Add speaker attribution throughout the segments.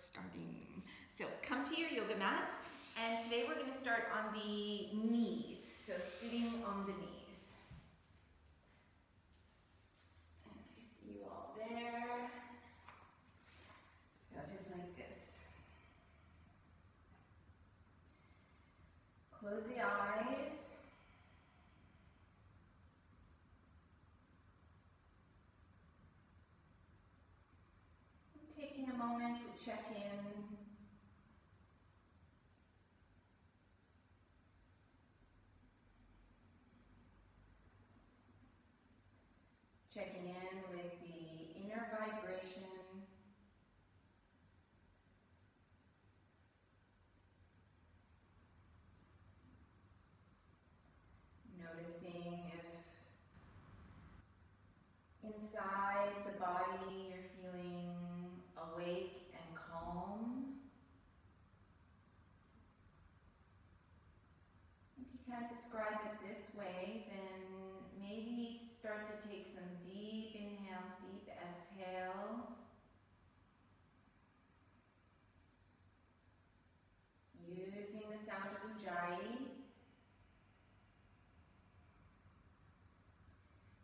Speaker 1: starting. So come to your yoga mats, and today we're going to start on the knees. So sitting on the knees. And I see you all there. So just like this. Close the eyes. Taking a moment to check in. Checking in with the inner vibration. Noticing if inside the body you're feeling awake and calm. If you can't describe it this way, then maybe start to take some deep inhales, deep exhales. Using the sound of Ujjayi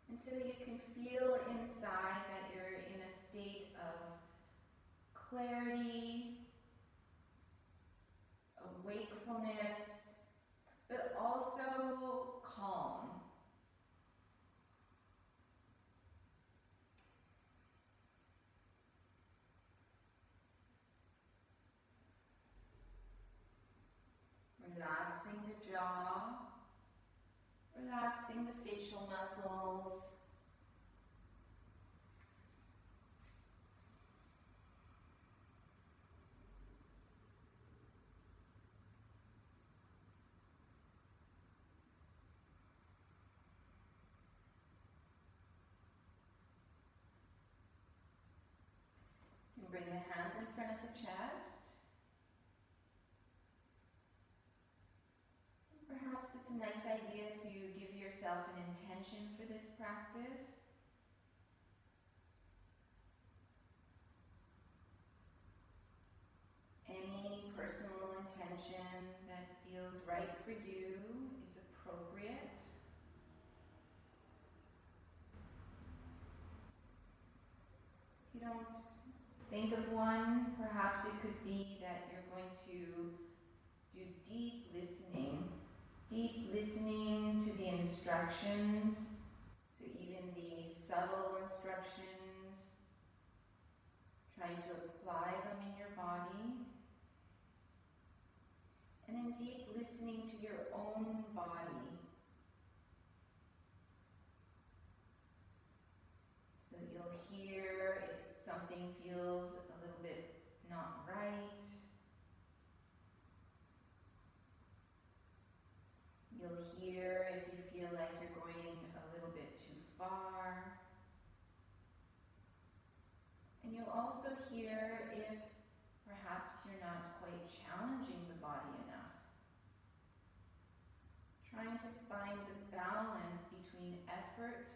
Speaker 1: until you can feel inside that you're in a state of clarity, wakefulness, but also calm. Relaxing the jaw, relaxing the facial muscles. You can bring the hands in front of the chest. Perhaps it's a nice idea to give yourself an intention for this practice. Any personal intention that feels right for you is appropriate. If you don't think of one, perhaps it could be that you're going to do deep listening to the instructions, so even the subtle instructions, trying to apply them in your body, and then deep listening to your own body. So you'll hear if something feels a little bit not right. You'll hear if you feel like you're going a little bit too far. And you'll also hear if perhaps you're not quite challenging the body enough. Trying to find the balance between effort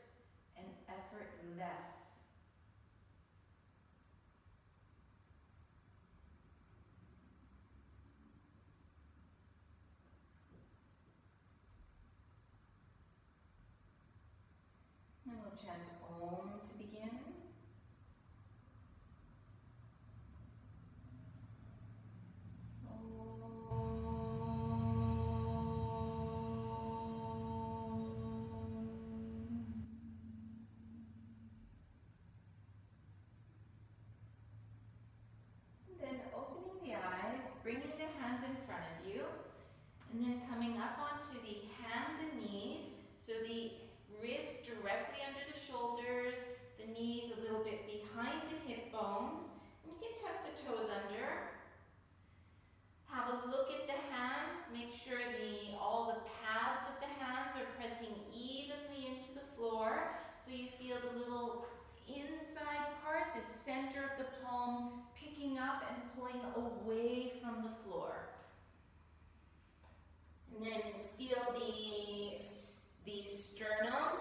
Speaker 1: and effortless. And we'll chant Om to begin. Then opening the eyes, bringing the hands in front of you, and then coming up onto the hands and knees, so the wrists directly under the shoulders, the knees a little bit behind the hip bones. And you can tuck the toes under. Have a look at the hands. Make sure all the pads of the hands are pressing evenly into the floor, so you feel the little inside part, the center of the palm, picking up and pulling away from the floor. And then feel the sternum,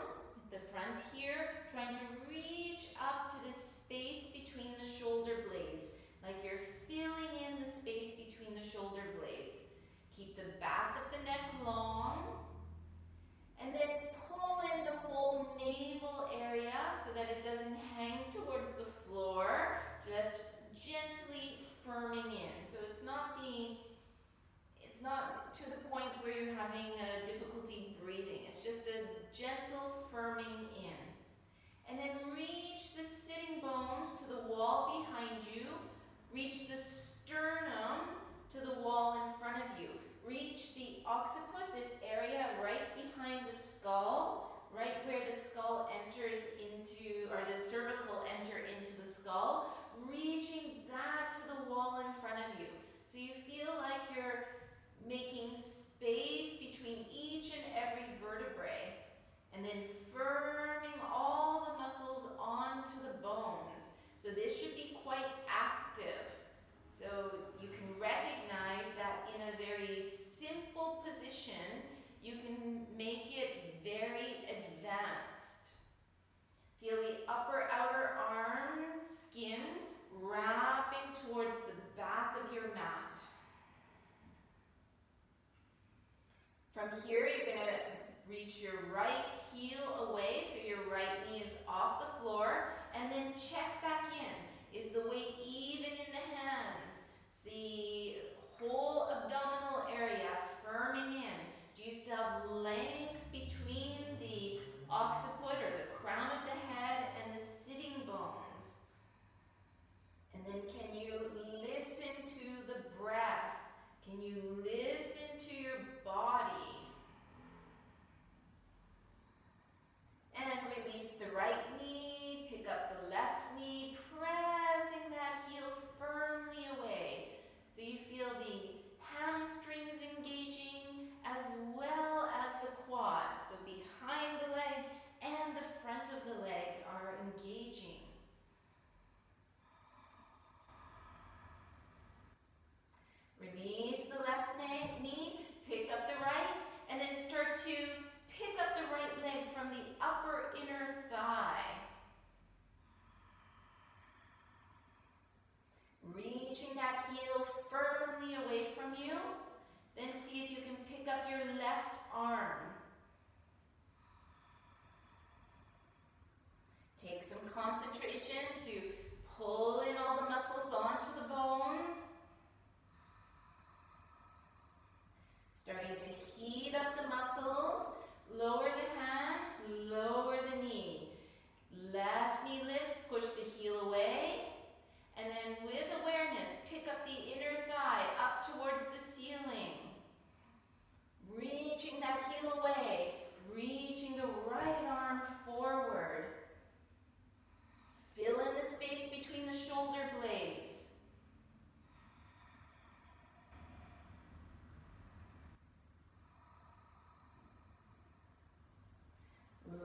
Speaker 1: the front here, trying to reach up to the space between the shoulder blades, like you're filling having a difficulty breathing. It's just a gentle firming in. And then reach the sitting bones to the wall behind you. Reach the sternum to the wall in front of you. Reach the occiput, this area right behind the skull, right where the skull enters into, or the cervical enter into the skull. Reaching that to the wall in front of you. So you feel like you're making space between each and every vertebrae. And then firming all the muscles onto the bones. So this should be quite active. So you can recognize that in a very simple position, you can make it very advanced. Feel the upper outer arm skin wrapping towards the back of your mat. From here, you're going to reach your right heel away, so your right knee is off the floor, and then check back in. Is the weight even in the hands? Is the whole abdominal area firming in? Do you still have length between the occiput or the crown of the head and the sitting bones? And then can you listen to the breath? Can you listen to your body? And release the right knee, pick up the left knee, pressing that heel firmly away. So you feel the hamstrings engaging as well as the quads. So behind the leg and the front of the leg are engaging. Release the left knee, pick up the right, and then start to pick up the right leg from the upper inner thigh. Reaching that heel firmly away from you. Then see if you can pick up your left arm. Take some concentration to pull in all the muscles onto the bones. Starting to heat up the muscles. Lower the hand, lower the knee. Left knee lifts, push the heel away. And then with awareness, pick up the inner thigh up towards the ceiling. Reaching that heel away. Reaching the right arm forward. Fill in the space between the shoulder blades.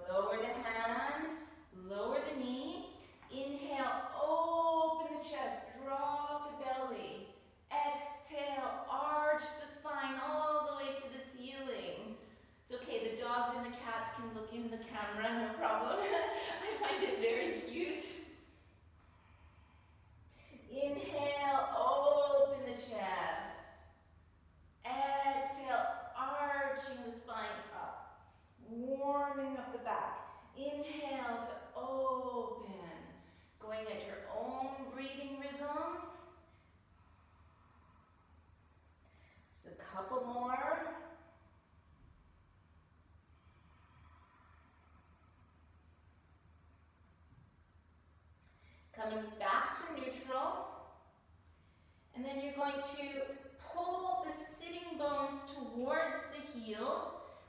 Speaker 1: Lower the hand, lower the knee. Inhale, open the chest, drop the belly. Exhale, arch the spine all the way to the ceiling. It's okay, the dogs and the cats can look in the camera, no problem. I find it very cute. Inhale, open the chest. Exhale, arching the spine up. Warming up the back. Inhale to open. Going at your own breathing rhythm. Just a couple more. Coming back to neutral. And then you're going to pull the sitting bones towards the heels.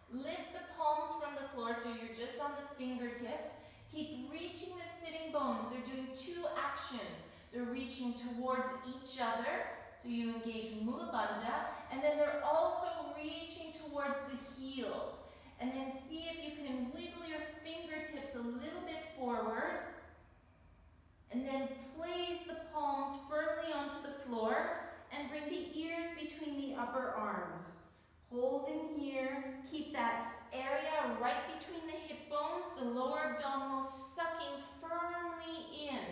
Speaker 1: Lift the palms from the floor so you're just on the fingertips. Keep reaching the sitting bones. They're doing two actions. They're reaching towards each other, so you engage Mula Bandha, and then they're also reaching towards the heels. And then see if you can wiggle your fingertips a little bit forward, and then place the palms firmly onto the floor, and bring the ears between the upper arms. Holding here, keep that area right between the hip bones, the lower abdominals sucking firmly in.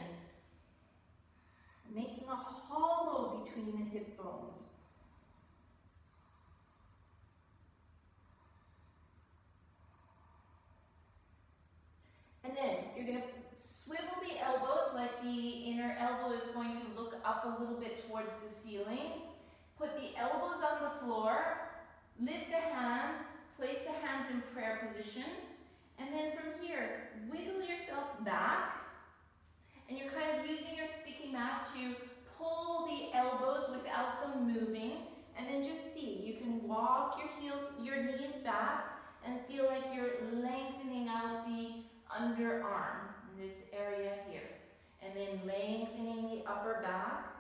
Speaker 1: Making a hollow between the hip bones. And then you're going to swivel the elbows like the inner elbow is going to look up a little bit towards the ceiling. Put the elbows on the floor. Lift the hands, place the hands in prayer position, and then from here, wiggle yourself back, and you're kind of using your sticky mat to pull the elbows without them moving, and then just see, you can walk your knees back and feel like you're lengthening out the underarm in this area here, and then lengthening the upper back.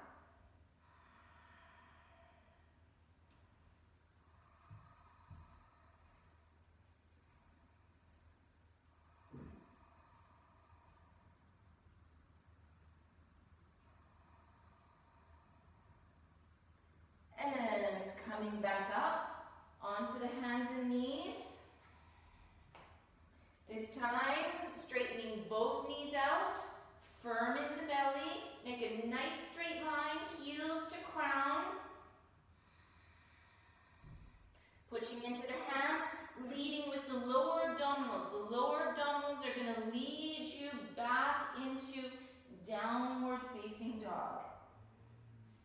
Speaker 1: And coming back up onto the hands and knees. This time, straightening both knees out, firm in the belly, make a nice straight line, heels to crown. Pushing into the hands, leading with the lower abdominals. The lower abdominals are going to lead you back into downward facing dog.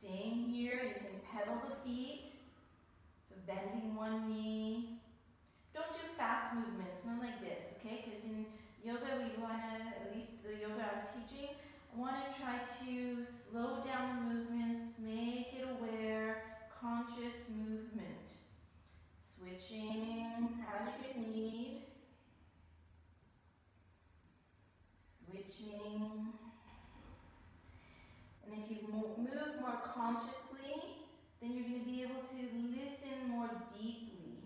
Speaker 1: Staying here, you can pedal the feet, so bending one knee. Don't do fast movements, not like this, okay? Because in yoga, we want to, at least the yoga I'm teaching, I want to try to slow down the movements, make it aware, conscious movement. Switching as you need. Switching. And if you move more consciously, then you're going to be able to listen more deeply.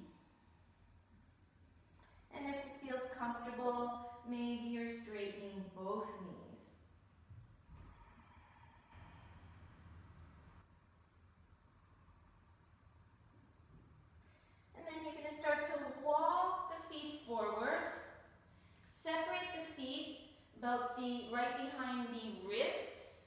Speaker 1: And if it feels comfortable, maybe you're straightening both knees. And then you're going to start to walk the feet forward. Separate the feet about right behind the wrists.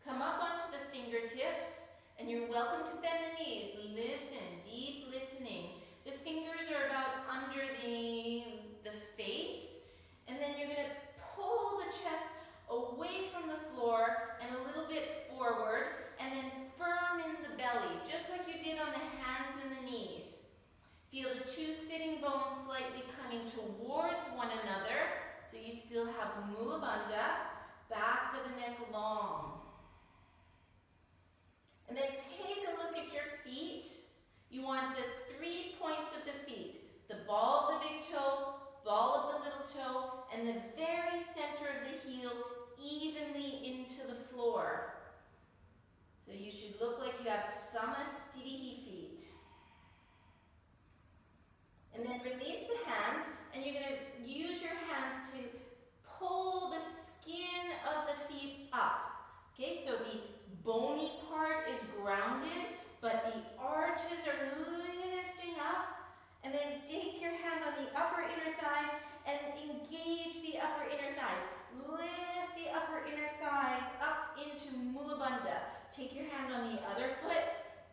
Speaker 1: Come up onto the fingertips, and you're welcome to bend the knees. Listen, deep listening. The fingers are about under the face, and then you're going to pull the chest away from the floor and a little bit forward, and then firm in the belly, just like you did on the hands and the knees. Feel the two sitting bones slightly coming towards one another, so you still have Mula Bandha, back of the neck long. And then take a look at your feet. You want the 3 points of the feet. The ball of the big toe, ball of the little toe, and the very center of the heel evenly into the floor. So you should look like you have Samastitihi feet. And then release the hands, and you're going to use your hands to pull the skin of the feet up. Okay, so the bony part is grounded, but the arches are lifting up. And then take your hand on the upper inner thighs and engage the upper inner thighs. Lift the upper inner thighs up into Mula Bandha. Take your hand on the other foot.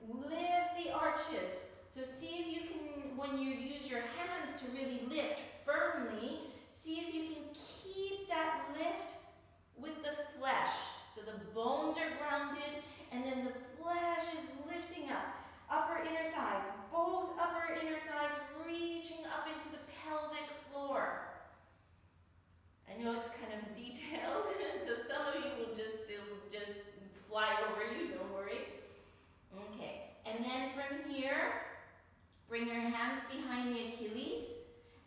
Speaker 1: Lift the arches. So see if you can, when you use your hands to really lift firmly, see if you can keep that lift with the flesh. So the bones are grounded, and then the flesh is lifting up. Upper inner thighs, both upper inner thighs reaching up into the pelvic floor. I know it's kind of detailed, so some of you will just fly over you, don't worry. Okay, and then from here, bring your hands behind the Achilles,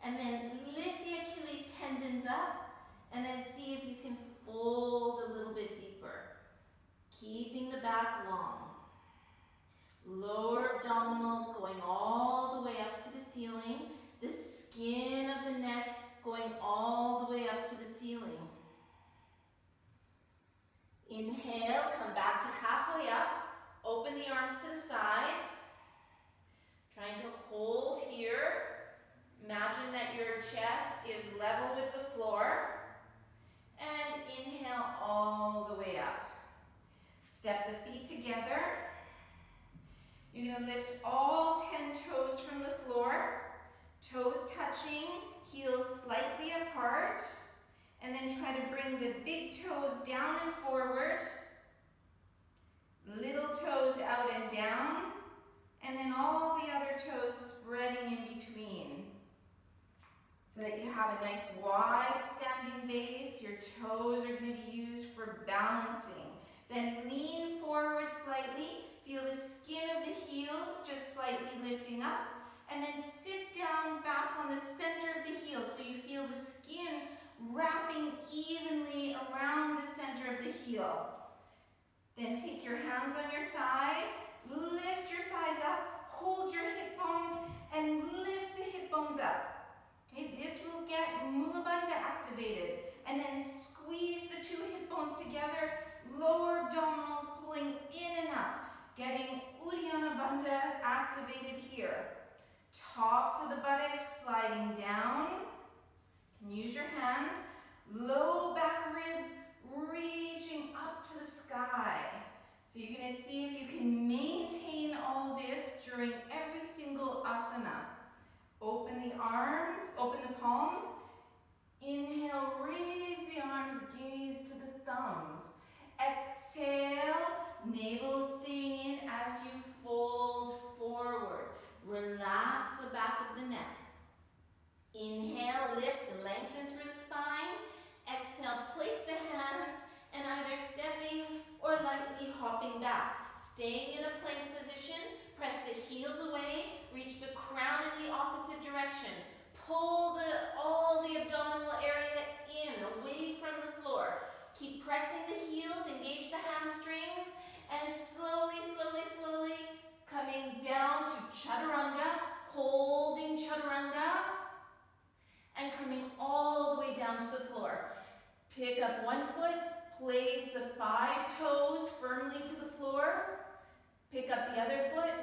Speaker 1: and then lift the Achilles tendons up, and then see if you can fold a little bit deeper, keeping the back long. Lower abdominals going all the way up to the ceiling, the skin of the neck going all the way up to the ceiling. Inhale, come back to halfway up, open the arms to the sides, trying to hold here. Imagine that your chest is level with the floor. And inhale all the way up. Step the feet together. You're going to lift all 10 toes from the floor. Toes touching, heels slightly apart. And then try to bring the big toes down and forward. Little toes out and down. and then all the other toes spreading in between. So that you have a nice wide standing base. Your toes are going to be used for balancing. Then lean forward slightly. Feel the skin of the heels just slightly lifting up. And then sit down back on the center of the heel so you feel the skin wrapping evenly around the center of the heel. Then take your hands on your thighs, lift your thighs up, hold your hip bones, and lift the hip bones up. Okay, this will get Mula Bandha activated. And then squeeze the two hip bones together, lower abdominals pulling in and up, getting Uddiyana Bandha activated here. Tops of the buttocks sliding down. You can use your hands. Low back ribs reaching up to the sky. So you're going to see if you can maintain all this during every single asana. Open the arms, open the palms. Inhale, raise the arms, gaze to the thumbs. Exhale, navel staying in as you fold forward. Relax the back of the neck. Inhale, lift, lengthen through the spine. Exhale, place the hands and either stepping or lightly hopping back. Staying in a plank position, press the heels away, reach the crown in the opposite direction. Pull all the abdominal area in, away from the floor. Keep pressing the heels, engage the hamstrings, and slowly, slowly, slowly coming down to chaturanga, holding chaturanga, and coming all the way down to the floor. Pick up one foot, place the 5 toes firmly to the floor. Pick up the other foot,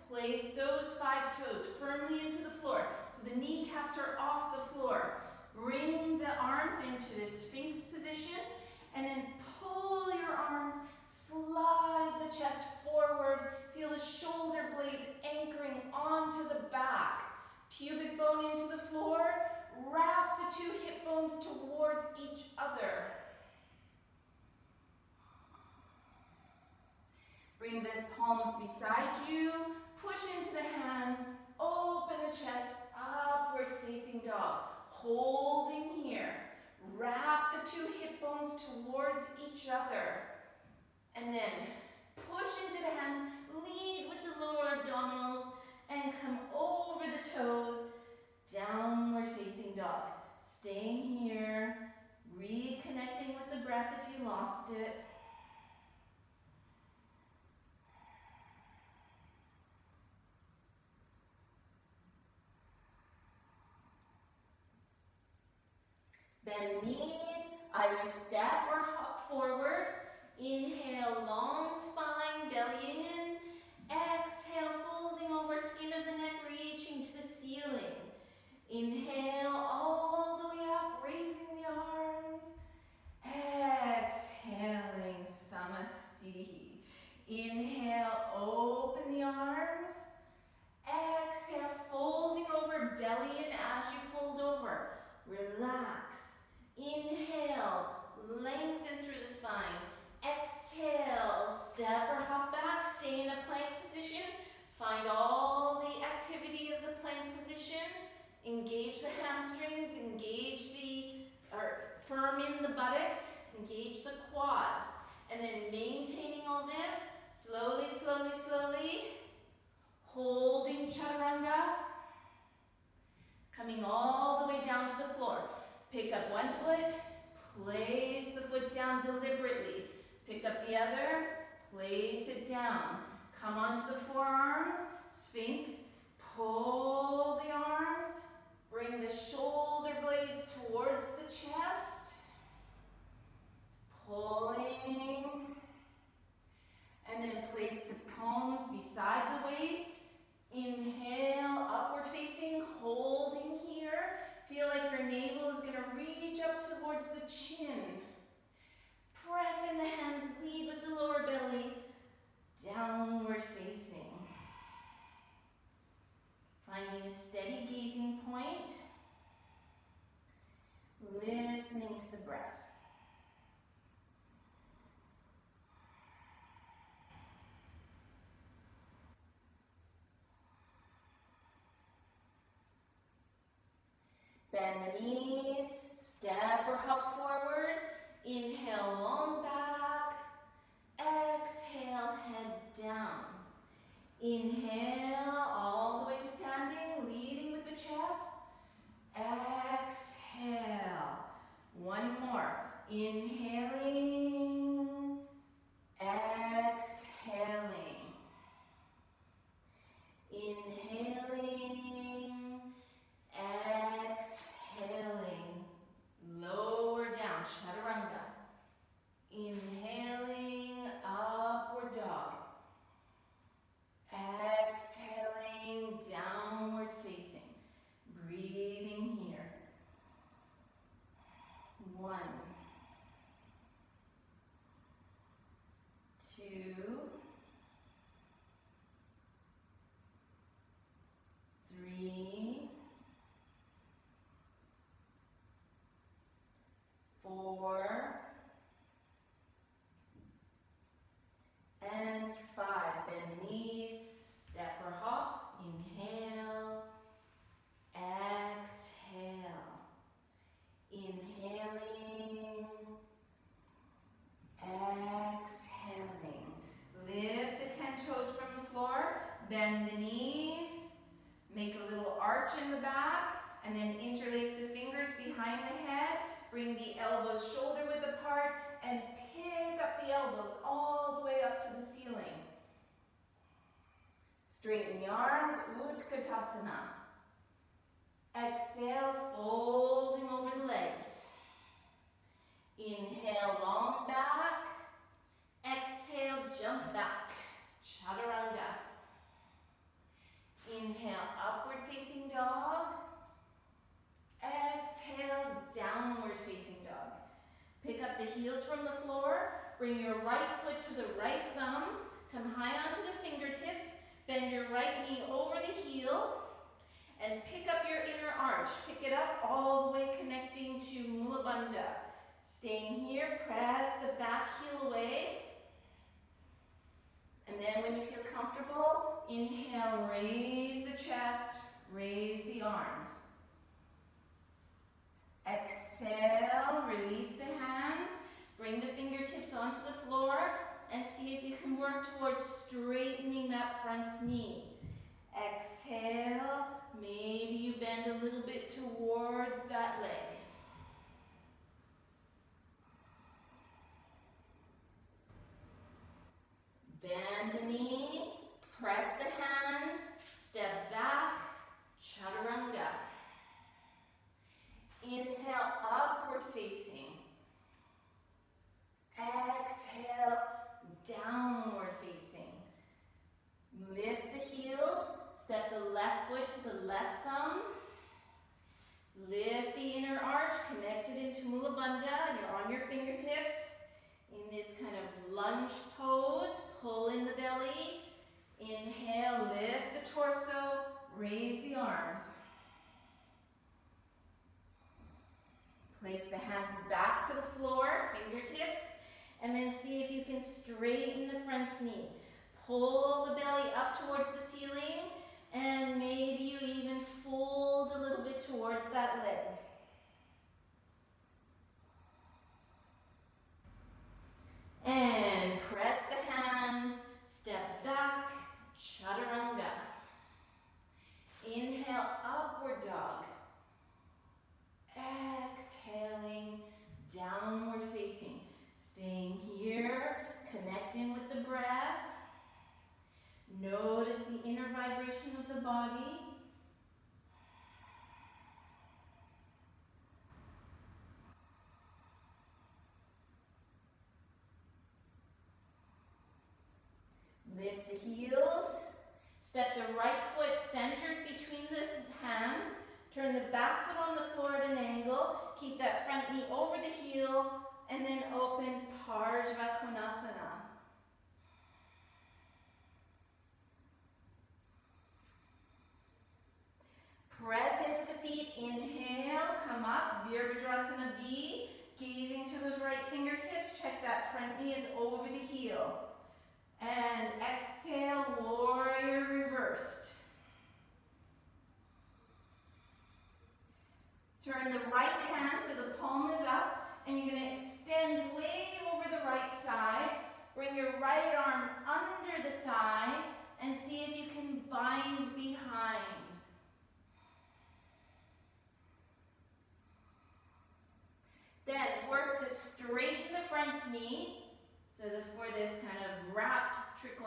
Speaker 1: place those 5 toes firmly into the floor. So the kneecaps are off the floor. Bring the arms into this Sphinx position, and then pull your arms, slide the chest forward. Feel the shoulder blades anchoring onto the back. Pubic bone into the floor. Wrap the 2 hip bones towards each other. Bring the palms beside you. Push into the hands. Open the chest. Upward facing dog. Holding here. Wrap the 2 hip bones towards each other. And then push into the hands. Lead with the lower abdominals and come over the toes. Downward facing dog. Staying here. Reconnecting with the breath if you lost it. Bend the knees, either step or hop forward. Inhale, long spine, belly in. Exhale, folding over, skin of the neck reaching to the ceiling. Inhale, all the way up, raising the arms. Exhaling, samasti. Inhale, open the arms. Exhale, folding over, belly in as you fold over. Relax. Inhale, lengthen through the spine. Exhale, step or hop back, stay in a plank position. Find all the activity of the plank position. Engage the hamstrings, firm in the buttocks, engage the quads. And then maintaining all this, slowly, slowly, slowly. Holding chaturanga. Coming all the way down to the floor. Pick up one foot, place the foot down deliberately. Pick up the other, place it down. Come onto the forearms, Sphinx. Pull the arms, bring the shoulder blades towards the chest. Pulling. And then place the palms beside the waist. Inhale, upward facing, holding here. Feel like your navel is going to reach up towards the chin. Press in the hands, lead with the lower belly. Downward facing. Finding a steady gazing point. Listening to the breath. Bend the knees, step or hop forward. Inhale, long back. Exhale, head down. Inhale, all the way to standing, leading with the chest. Exhale. One more. Inhaling, exhaling. Inhaling, exhaling. Lower down, chaturanga. Inhaling, upward dog. Exhaling, downward facing. Breathing here. 1, 2, 3, 4, and 5. Bend the knees, step or hop. Inhale, exhale. Inhaling, exhaling. Lift the 10 toes from the floor, bend the knees, make a little arch in the back, and then interlace the fingers behind the head. Bring the elbows shoulder width apart and pick up the elbows all the way up to the ceiling. Straighten the arms, Utkatasana. Exhale, folding over the legs. Inhale, long back. Exhale, jump back. Chaturanga. Inhale, upward facing dog. Exhale, downward facing dog. Pick up the heels from the floor. Bring your right foot to the right thumb. Come high onto the fingertips. Bend your right knee over the heel. And pick up your inner arch. Pick it up all the way connecting to Mula Bandha. Staying here, press the back heel away. And then when you feel comfortable, inhale, raise the chest, raise the arms. Exhale, release the hands. Bring the fingertips onto the floor and see if you can work towards straightening that front knee. Exhale, maybe you bend a little bit towards that leg. Bend the knee, press the hands, step back, chaturanga. Inhale, upward facing. Exhale, downward facing. Lift the heels, step the left foot to the left thumb. Lift the inner arch, connect it into Mula Bandha. You're on your fingertips. In this kind of lunge pose, pull in the belly. Inhale, lift the torso, raise the arms. Place the hands back to the floor, fingertips, and then see if you can straighten the front knee. Pull the belly up towards the ceiling, and maybe you even fold a little bit towards that leg. And press the hands, step back, chaturanga. Inhale, upward dog. Exhaling, downward facing. Staying here, connecting with the breath. Notice the inner vibration of the body. Lift the heels. Step the right foot centered between the hands. Turn the back foot on the floor at an angle. Keep that front knee over the heel. And then open Parjvakonasana. Press into the feet. Inhale, come up. Virabhadrasana B. Gazing to those right fingertips. Check that front knee is over the heel. And exhale, warrior reversed. Turn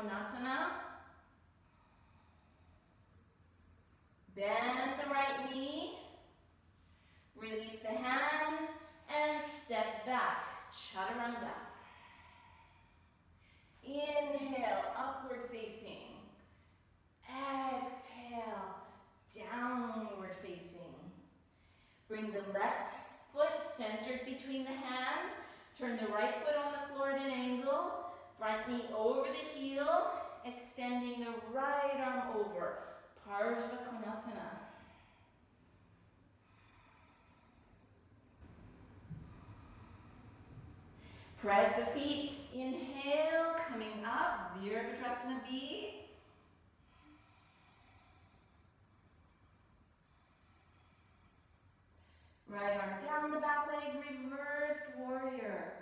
Speaker 1: Trikonasana. Bend the right knee. Release the hands and step back. Chaturanga. Inhale, upward facing. Exhale, downward facing. Bring the left foot centered between the hands. Turn the right foot on the floor at an angle. Front knee over the heel, extending the right arm over. Partha Konasana. Press the feet. Inhale, coming up, Virabhadrasana B. Right arm down the back leg, reversed warrior.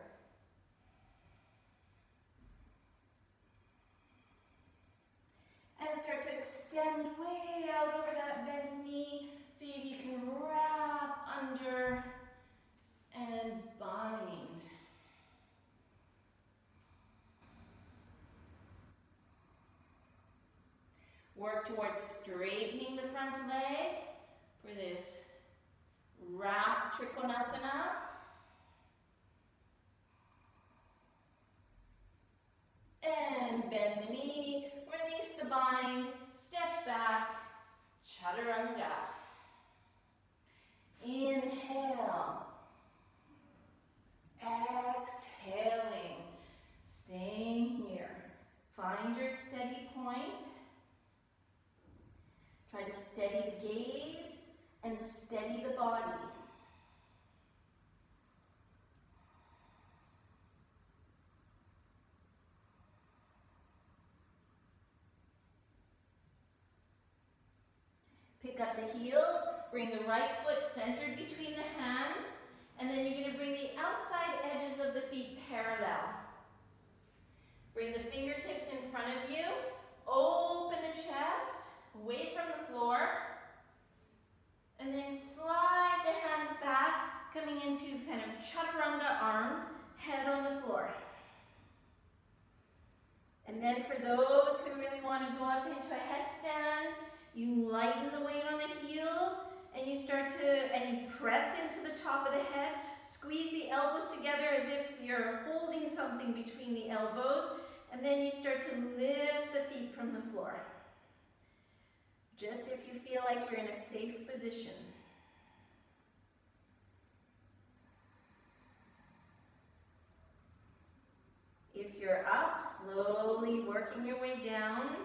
Speaker 1: And start to extend way out over that bent knee. See if you can wrap under and bind. Work towards straightening the front leg for this wrap Trikonasana. And bend the knee, release the bind, step back, Chaturanga. Inhale. Exhaling. Staying here. Find your steady point. Try to steady the gaze and steady the body. Pick up the heels, bring the right foot centered between the hands, and then you're going to bring the outside edges of the feet parallel. Bring the fingertips in front of you, open the chest, away from the floor, and then slide the hands back, coming into kind of chaturanga arms, head on the floor. And then for those who really want to go up into a headstand, you lighten the weight on the heels, and you start to, and you press into the top of the head, squeeze the elbows together as if you're holding something between the elbows, and then you start to lift the feet from the floor. Just if you feel like you're in a safe position. If you're up, slowly working your way down.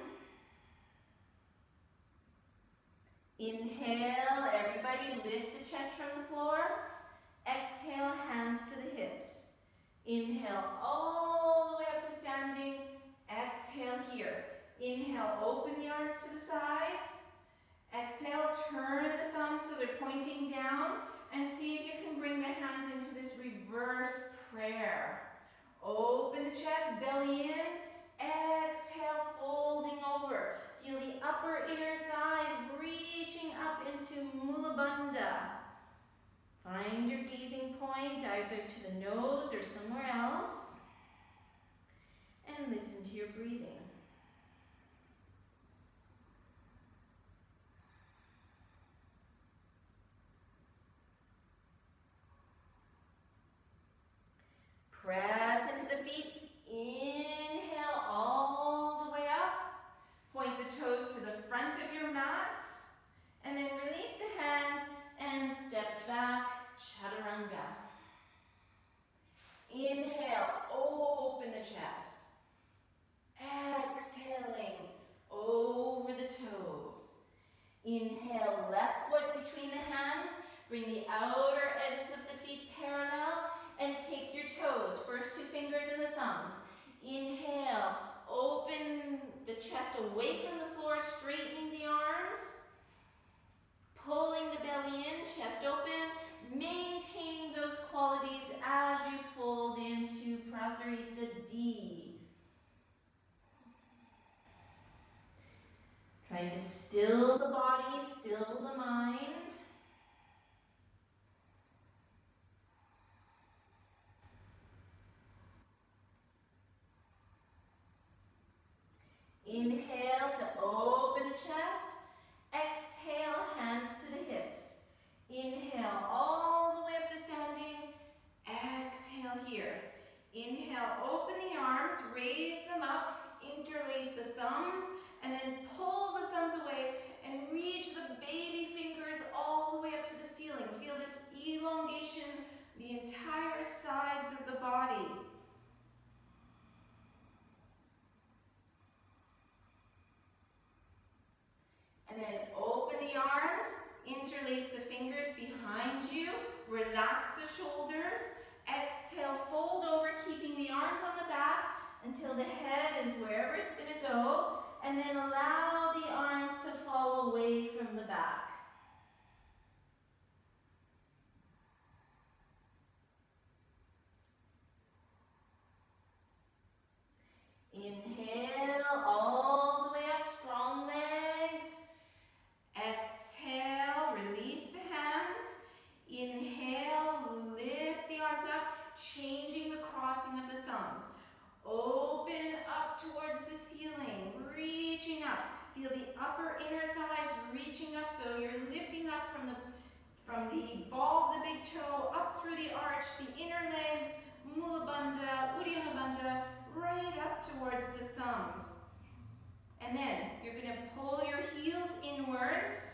Speaker 1: Inhale, everybody lift the chest from the floor. Exhale, hands to the hips. Inhale all the way up to standing. Exhale here. Inhale, open the arms to the sides. Exhale, turn the thumbs so they're pointing down, and see if you can bring the hands into this reverse prayer. Open the chest, belly in. Exhale, folding over. Feel the upper inner thighs reaching up into Mula Bandha. Find your gazing point either to the nose or somewhere else. And listen to your breathing. Press into the feet. Inhale all the way up. Point the toes to the front of your mats. And then release the hands and step back, Chaturanga. Inhale, open the chest. Exhaling over the toes. Inhale, left foot between the hands. Bring the outer edges of the feet parallel and take your toes. First two fingers and the thumbs. Inhale, open the chest away from the floor, straightening the arms. Pulling the belly in, chest open, maintaining those qualities as you fold into Prasarita D. Trying to still the body, still the mind. Inhale to open the chest. Exhale, hands to the hips. Inhale all the way up to standing. Exhale here. Inhale, open the arms, raise them up, interlace the thumbs, and then pull the thumbs away and reach the baby fingers all the way up to the ceiling. Feel this elongation, the entire sides of the body. And then open the arms, interlace the fingers behind you, relax the shoulders, exhale, fold over, keeping the arms on the back until the head is wherever it's going to go, and then allow the arms to fall away from the back. Inhale all the way up, strong legs. Exhale, release the hands. Inhale, lift the arms up, changing the crossing of the thumbs. Open up towards the ceiling, reaching up. Feel the upper inner thighs reaching up, so you're lifting up from the ball of the big toe, up through the arch, the inner legs, Mula Bandha, Uddiyana Bandha, right up towards the thumbs. And then you're going to pull your heels inwards,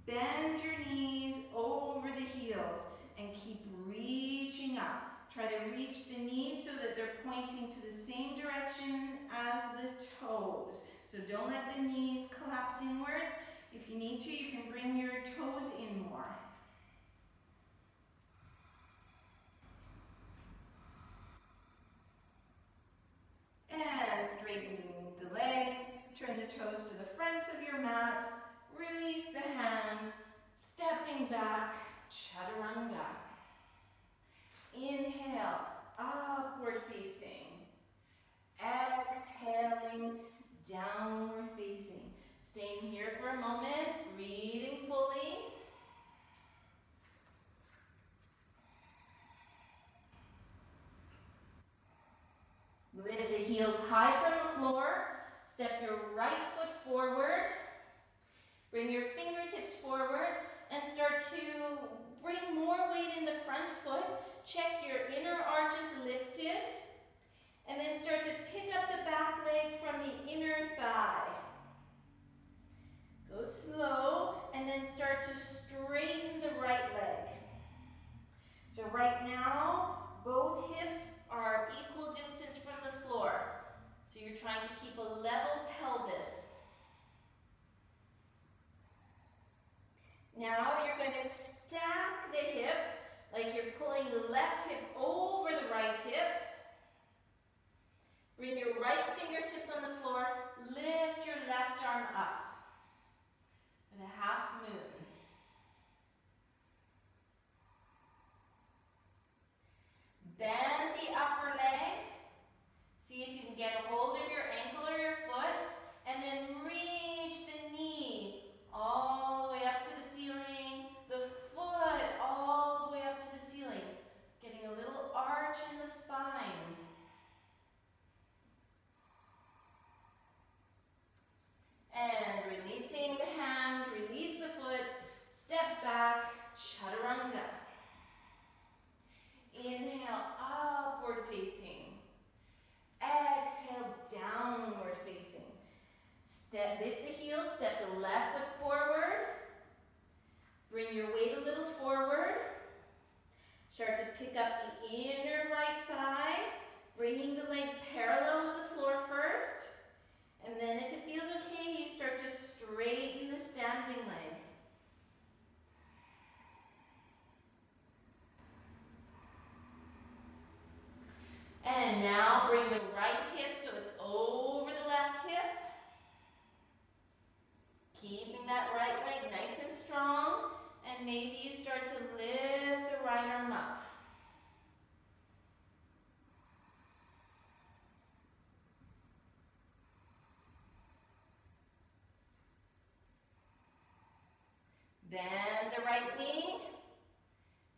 Speaker 1: bend your knees over the heels, and keep reaching up. Try to reach the knees so that they're pointing to the same direction as the toes. So don't let the knees collapse inwards. If you need to, you can bring your toes in more. And straighten the legs, turn the toes to the fronts of your mats, release the hands, stepping back, chaturanga. Inhale, upward facing. Exhaling, downward facing. Staying here for a moment, breathing fully. Lift the heels high from the floor. Step your right foot forward. Bring your fingertips forward and start to bring more weight in the front foot. Check your inner arches lifted. And then start to pick up the back leg from the inner thigh. Go slow and then start to straighten the right leg. So right now, both hips are equal distance from the floor. So you're trying to keep a level pelvis. Now you're going to stack the hips like you're pulling the left hip over the right hip. Bring your right fingertips on the floor. Lift your left arm up. And a half moon. Bend the upper leg. See if you can get a hold of your ankle or your foot. And then reach the knee all the way up to the ceiling. The foot all the way up to the ceiling. Getting a little arch in the spine. And releasing the hand, release the foot, step back, chaturanga. Inhale, upward facing. Exhale, downward facing. Lift the heels, step the left foot forward. Bring your weight a little forward. Start to pick up the inner right thigh, bringing the leg parallel with the floor first. And then if it feels okay, you start to straighten the standing leg. And now bring the right hip so it's over the left hip. Keeping that right leg nice and strong. And maybe you start to lift the right arm up. Bend the right knee,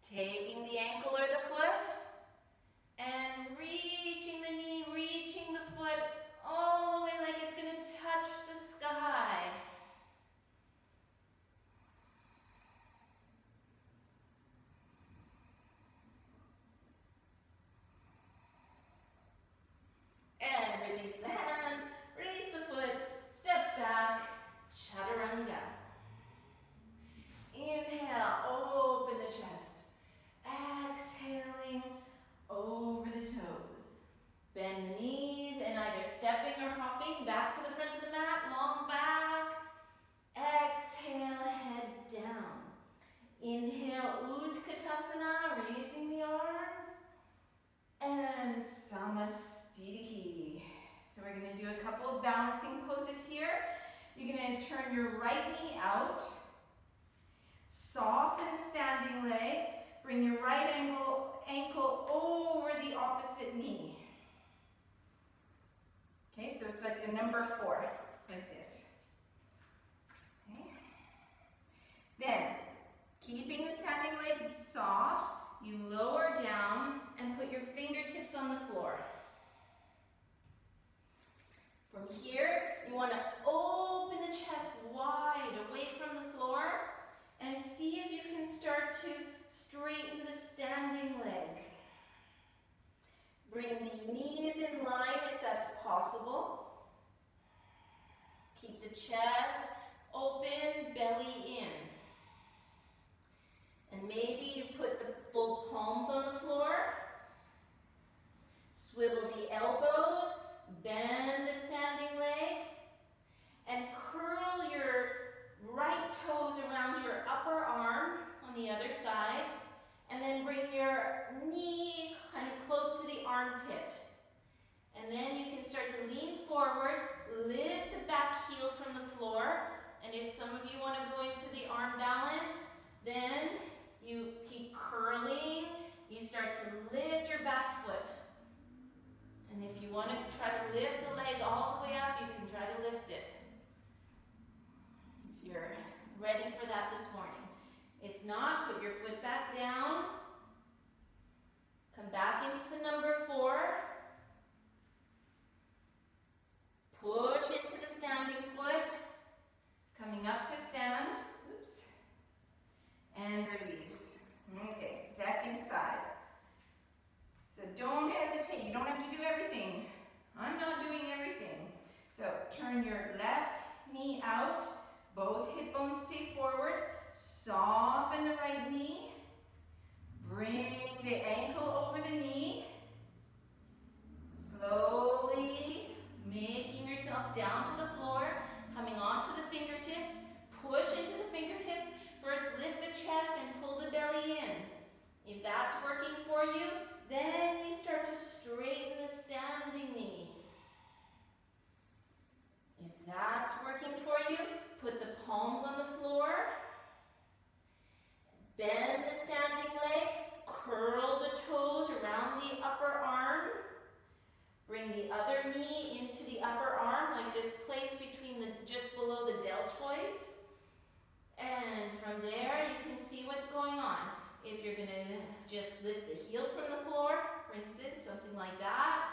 Speaker 1: taking the ankle or the foot, and reaching the knee, reaching the foot all the way like it's going to touch chaturanga. Inhale, open the chest. Exhaling over the toes. Bend the knees and either stepping or hopping back to the front of the mat, long back. Exhale, head down. Inhale, Utkatasana, raising the arms. And Samastitihi. So we're going to do a couple of balancing poses here. You're going to turn your right knee out. Soften the standing leg. Bring your right ankle over the opposite knee. Okay, so it's like the number 4. It's like this. Okay. Then, keeping the standing leg soft, you lower down and put your fingertips on the floor. From here, you want to open the chest wide away from the floor and see if you can start to straighten the standing leg. Bring the knees in line if that's possible. Keep the chest open, belly in. And maybe you put the full palms on the floor. Swivel the elbows, bend the standing leg, and curl your right toes around your upper arm on the other side, and then bring your knee kind of close to the armpit. And then you can start to lean forward, lift the back heel from the floor, and if some of you want to go into the arm balance, then you keep curling, you start to lift your back foot. And if you want to try to lift the leg all the way up, you can try to lift it. If you're ready for that this morning. If not, put your foot back down. Come back into the number 4. Push into the standing foot. Coming up to stand. Oops. And release. Okay, second side. So don't hesitate. You don't have to do everything. I'm not doing everything. So turn your left knee out. Both hip bones stay forward. Soften the right knee. Bring the ankle over the knee. Slowly making yourself down to the floor. Coming onto the fingertips. Push into the fingertips. First lift the chest and pull the belly in. If that's working for you, then you start to straighten the standing knee. If that's working for you, put the palms on the floor. Bend the standing leg. Curl the toes around the upper arm. Bring the other knee into the upper arm, like this place between just below the deltoids. And from there, you can see what's going on. If you're going to just lift the heel from the floor, for instance, something like that.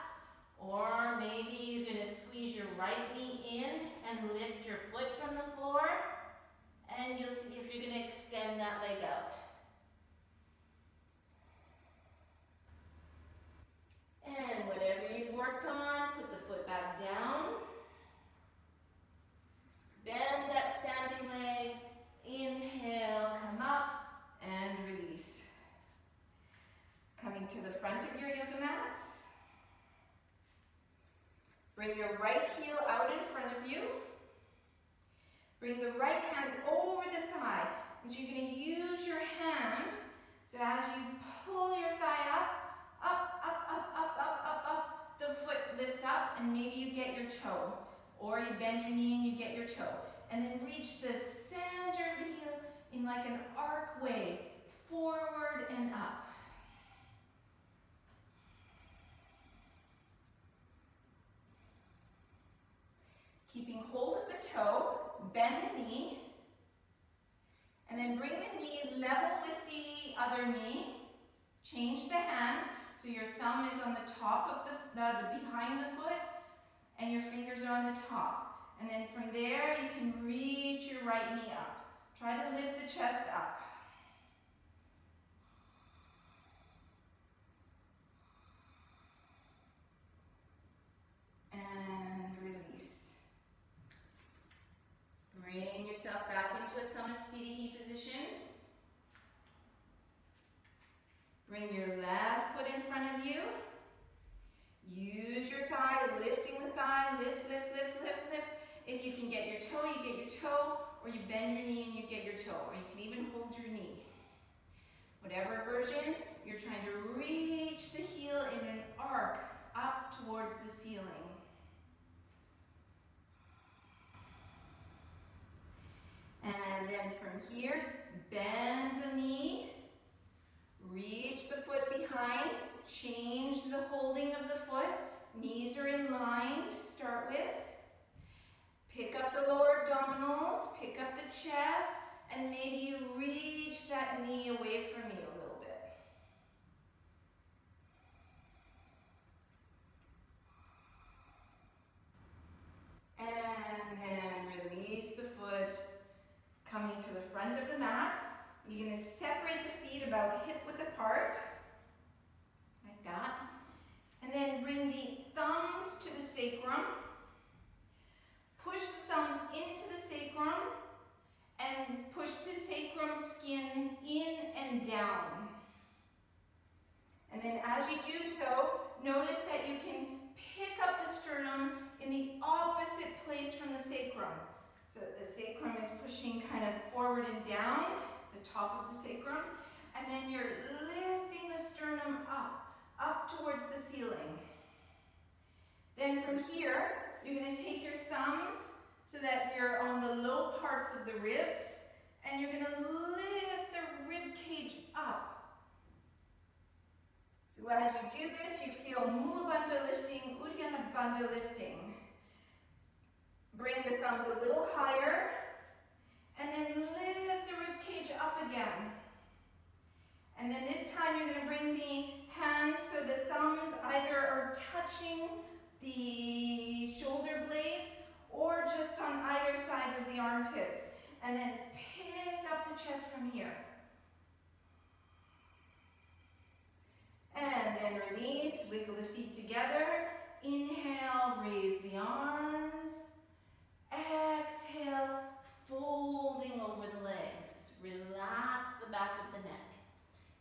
Speaker 1: Or maybe you're going to squeeze your right knee in and lift your foot from the floor. And you'll see if you're going to extend that leg out. And whatever you've worked on, put the foot back down. Bend that standing leg. Inhale, come up, and release. Coming to the front of your yoga mats. Bring your right heel out in front of you. Bring the right hand over the thigh. And so you're going to use your hand. So as you pull your thigh up, the foot lifts up, and maybe you get your toe. Or you bend your knee and you get your toe. And then reach the center of the heel in like an arc way, forward and up. Keeping hold of the toe, bend the knee, and then bring the knee level with the other knee. Change the hand, so your thumb is on the top of the behind the foot, and your fingers are on the top. And then from there, you can reach your right knee up. Try to lift the chest up. And release. Bring yourself back into a samasthiti position. Bring your left foot in front of you. Use your thigh, lifting the thigh, lift, lift, lift, lift, lift. If you can get your toe, you get your toe, or you bend your knee and you get your toe, or you can even hold your knee. Whatever version, you're trying to reach the heel in an arc up towards the ceiling. And then from here, bend the knee, reach the foot behind, change the holding of the foot. Knees are in line to start with. Pick up the lower abdominals, pick up the chest, and maybe you reach that knee away from you a little bit. And then release the foot, coming to the front of the mats. You're going to separate the feet about hip-width apart, like that. And then bring the thumbs to the sacrum. Push the thumbs into the sacrum and push the sacrum skin in and down. And then as you do so, notice that you can pick up the sternum in the opposite place from the sacrum. So the sacrum is pushing kind of forward and down, the top of the sacrum, and then you're lifting the sternum up towards the ceiling. Then from here, you're going to take your thumbs so that you're on the low parts of the ribs, and you're going to lift the rib cage up. So as you do this, you feel Mula Bandha lifting, Uddiyana Bandha lifting. Bring the thumbs a little higher, and then lift the rib cage up again. And then this time you're going to bring the hands so the thumbs either are touching the shoulder blades or just on either sides of the armpits. And then pick up the chest from here. And then release, wiggle the feet together. Inhale, raise the arms. Exhale, folding over the legs. Relax the back of the neck.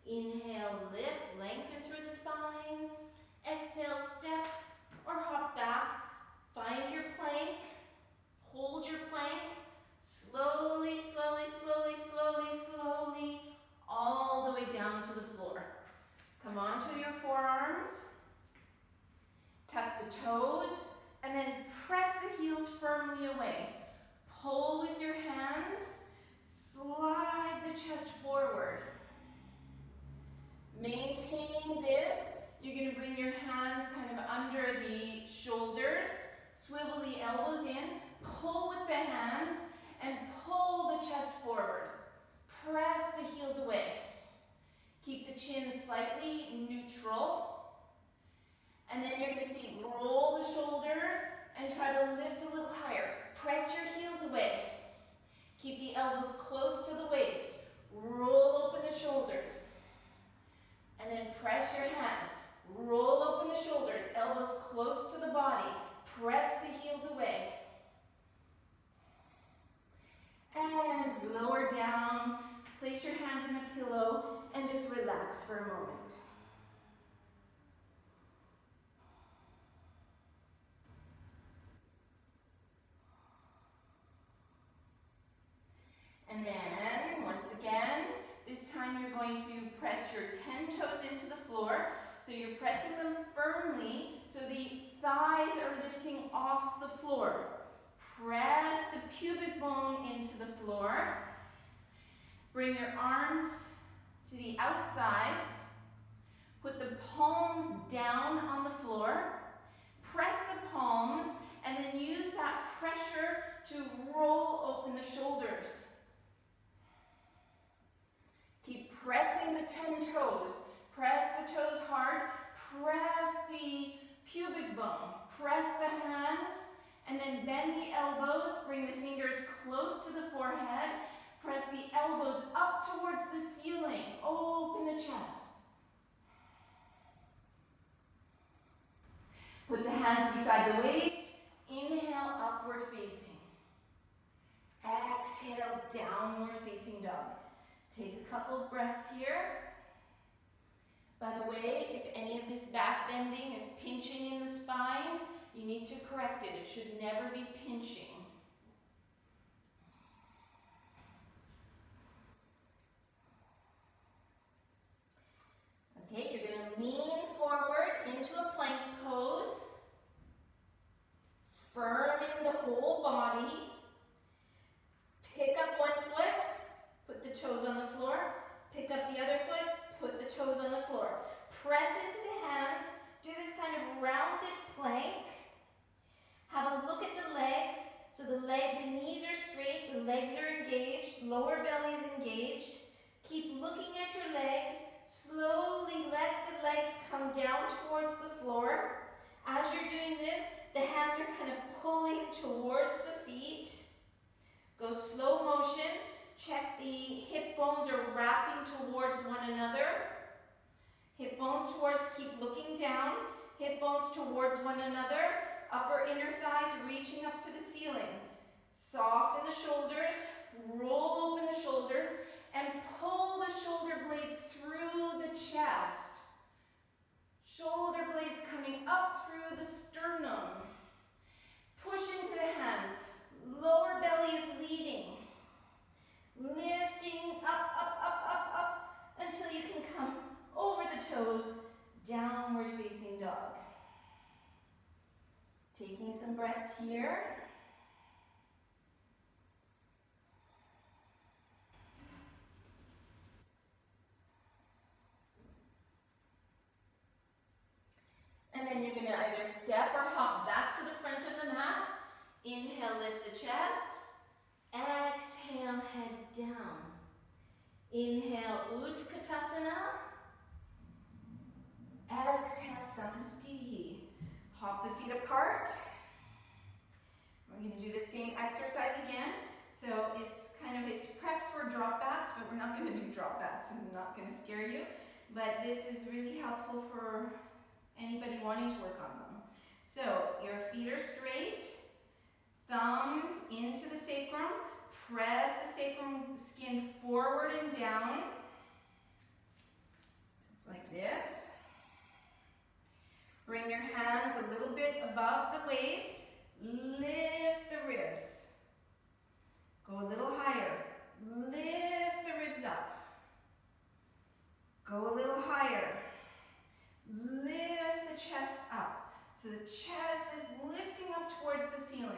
Speaker 1: Inhale, lift, lengthen through the spine. Exhale, step or hop back. Find your plank. Hold your plank. Slowly, slowly, slowly, slowly, slowly, all the way down to the floor. Come onto your forearms. Tuck the toes. And then press the heels firmly away. Pull with your hands. Slide the chest forward. Maintaining this, you're going to bring your hands kind of under the shoulders. Swivel the elbows in. Pull with the hands and pull the chest forward. Press the heels away. Keep the chin slightly neutral. And then you're going to see, roll the shoulders and try to lift a little higher. Press your heels away. Keep the elbows close to the waist. Roll open the shoulders. And then press your hands. Roll open the shoulders, elbows close to the body. Press the heels away. And lower down. Place your hands in a pillow and just relax for a moment. And then, once again, this time you're going to press your 10 toes into the floor. So you're pressing them firmly so the thighs are lifting off the floor. Press the pubic bone into the floor. Bring your arms to the outsides. Put the palms down on the floor. Press the palms and then use that pressure to roll open the shoulders. Keep pressing the 10 toes. Press the toes hard. Press the pubic bone. Press the hands. And then bend the elbows. Bring the fingers close to the forehead. Press the elbows up towards the ceiling. Open the chest. Put the hands beside the waist. Inhale, upward facing. downward facing dog. Take a couple of breaths here. By the way, if any of this back bending is pinching in the spine, you need to correct it. It should never be pinching. Okay, you're going to lean forward into a plank pose. Firm in the whole body. Pick up one foot, put the toes on the floor. Pick up the other foot, put the toes on the floor. Press into the hands. Do this kind of rounded plank. Have a look at the legs. So the knees are straight, the legs are engaged, lower belly is engaged. Keep looking at your legs. Slowly let the legs come down towards the floor. As you're doing this, the hands are kind of pulling towards the feet. Go slow motion. Check the hip bones are wrapping towards one another. Hip bones towards, keep looking down. Hip bones towards one another. Upper inner thighs reaching up to the ceiling. Soften the shoulders, roll open the shoulders, and pull the shoulder blades through the chest. Shoulder blades coming up through the sternum. Push into the hands. Lower belly is leading. Lifting up, up, up, up, up, until you can come over the toes, downward facing dog. Taking some breaths here. And then you're going to either step or hop back to the front of the mat. Inhale, lift the chest. Exhale, head down. Inhale, Utkatasana. Exhale, Samastiti. Hop the feet apart. We're going to do the same exercise again. So it's prepped for drop bats, but we're not going to do drop bats. I'm not going to scare you. But this is really helpful for anybody wanting to work on them. So your feet are straight. Thumbs into the sacrum. Press the sacrum skin forward and down. Just like this. Bring your hands a little bit above the waist. Lift the ribs. Go a little higher. Lift the ribs up. Go a little higher. Lift the chest up. So the chest is lifting up towards the ceiling.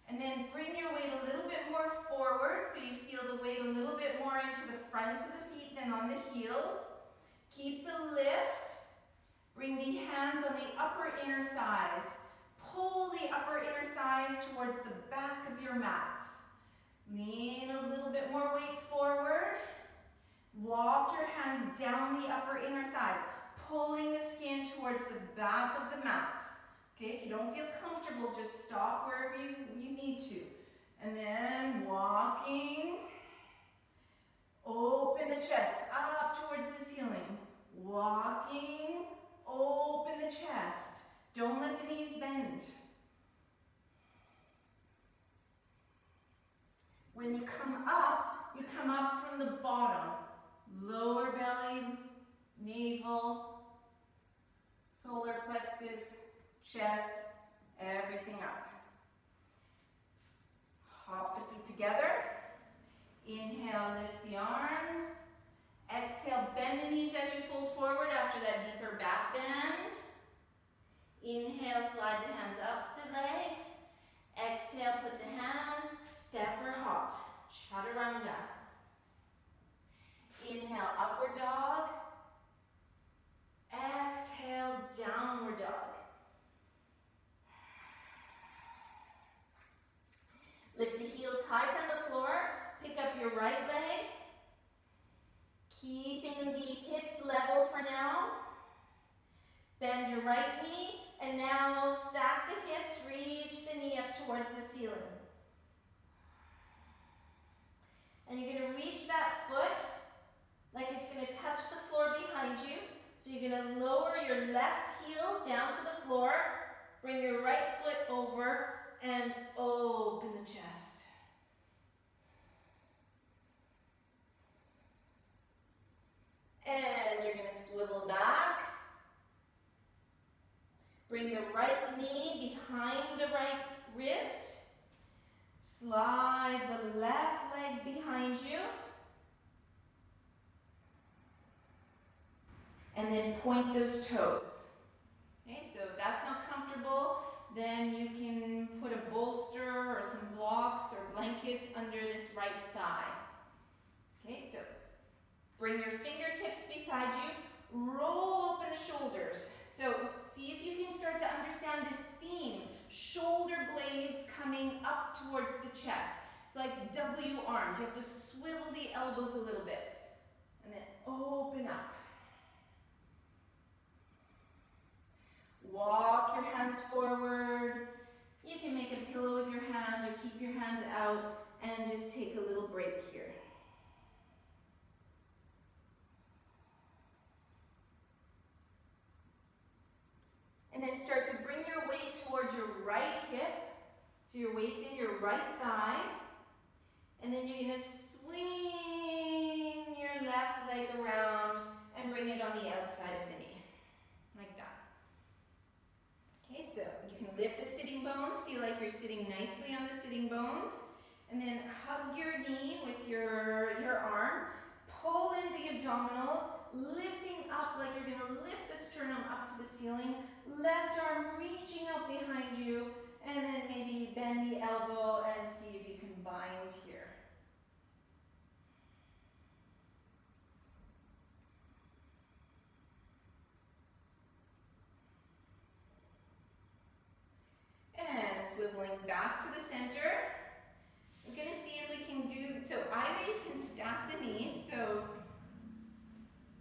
Speaker 1: And then bring your weight a little bit more forward so you feel the weight a little bit more into the fronts of the feet than on the heels. Keep the lift. Bring the hands on the upper inner thighs. Pull the upper inner thighs towards the back of your mats. Lean a little bit more weight forward. Walk your hands down the upper inner thighs, pulling the skin towards the back of the mats. Okay, if you don't feel comfortable, just stop wherever you need to. And then walking, open the chest up towards the ceiling. Walking, open the chest. Don't let the knees bend. When you come up from the bottom. Lower belly, navel, solar plexus, chest, everything up. Hop the feet together. Inhale, lift the arms. Exhale, bend the knees as you fold forward after that deeper back bend. Inhale, slide the hands up the legs. Exhale, put the hands, step or hop. Chaturanga. Inhale, upward dog. Exhale, downward dog. Lift the heels high from the floor. Pick up your right leg. Keeping the hips level for now. Bend your right knee. And now stack the hips. Reach the knee up towards the ceiling. And you're going to reach that foot like it's going to touch the floor behind you. So you're going to lower your left heel down to the floor, bring your right foot over, and open the chest. right knee behind the right wrist. Slide the left leg behind you. And then point those toes. Okay, so if that's not comfortable, then you can put a bolster or some blocks or blankets under this right thigh. Okay, so bring your fingertips beside you, roll open the shoulders. So see if you can start to understand this theme. Shoulder blades coming up towards the chest. It's like W arms. You have to swivel the elbows a little bit. And then open up. Walk your hands forward. You can make a pillow with your hands or keep your hands out and just take a little break here. And then start to bring your weight towards your right hip. So your weight's in your right thigh. And then you're going to swing your left leg around and bring it on the outside of the knee. Like that. Okay, so you can lift the sitting bones. Feel like you're sitting nicely on the sitting bones. And then hug your knee with your arm. Pull in the abdominals, lifting up like you're going to lift the sternum up to the ceiling. Left arm reaching out behind you, and then maybe bend the elbow and see if you can bind here. And swiveling back to the center. We're going to see if we can do, so either you can stack the knees, so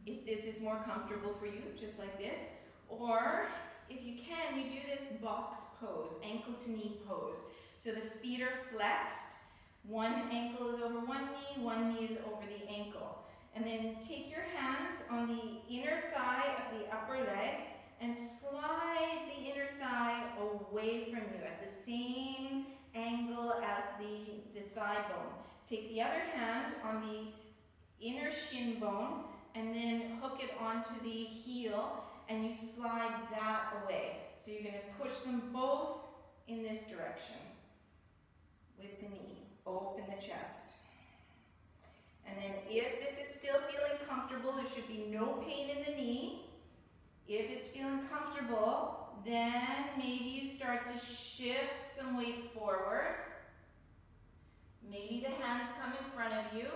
Speaker 1: if this is more comfortable for you, just like this, or if you can, you do this box pose, ankle to knee pose. So the feet are flexed, one ankle is over one knee is over the ankle. And then take your hands on the inner thigh of the upper leg and slide the inner thigh away from you at the same angle as the thigh bone. Take the other hand on the inner shin bone and then hook it onto the heel and you slide that away. So you're going to push them both in this direction with the knee. Open the chest. And then if this is still feeling comfortable, there should be no pain in the knee. If it's feeling comfortable, then maybe you start to shift some weight forward. Maybe the hands come in front of you.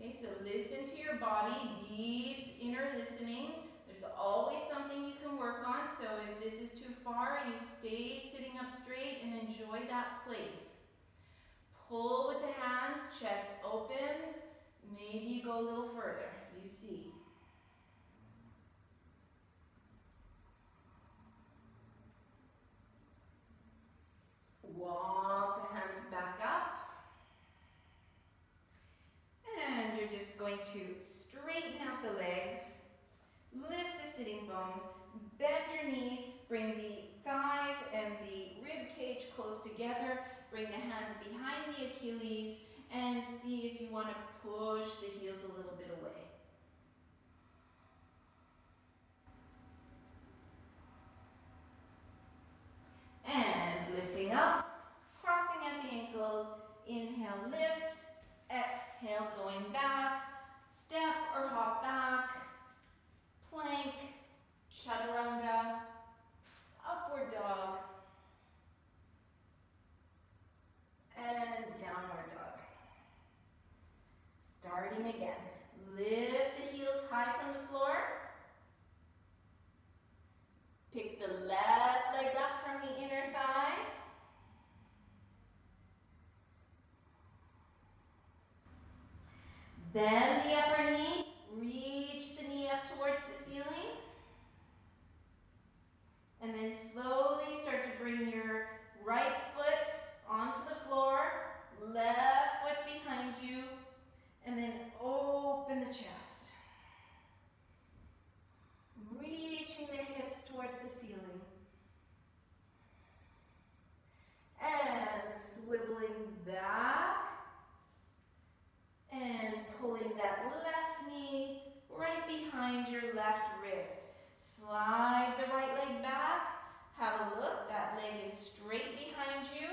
Speaker 1: Okay, so listen to your body, deep inner listening. There's always something you can work on, so if this is too far, you stay sitting up straight and enjoy that place. Pull with the hands, chest opens. Maybe you go a little further, you see. Walk the hands back up. And you're just going to straighten out the legs, lift the sitting bones, bend your knees, bring the thighs and the rib cage close together, bring the hands behind the Achilles, and see if you want to push the heels a little bit away. And lifting up, crossing at the ankles, inhale, lift, exhale, going back, step or hop back, plank, chaturanga, upward dog, and downward dog. Starting again. Lift the heels high from the floor. Pick the left leg up from the inner thigh. Bend the upper knee. Reach the knee up towards the ceiling. And then slowly start to bring your right foot onto the floor. Left foot behind you. And then open the chest. Reaching the hips towards the ceiling. And swiveling back. And pulling that left knee right behind your left wrist. Slide the right leg back. Have a look, that leg is straight behind you.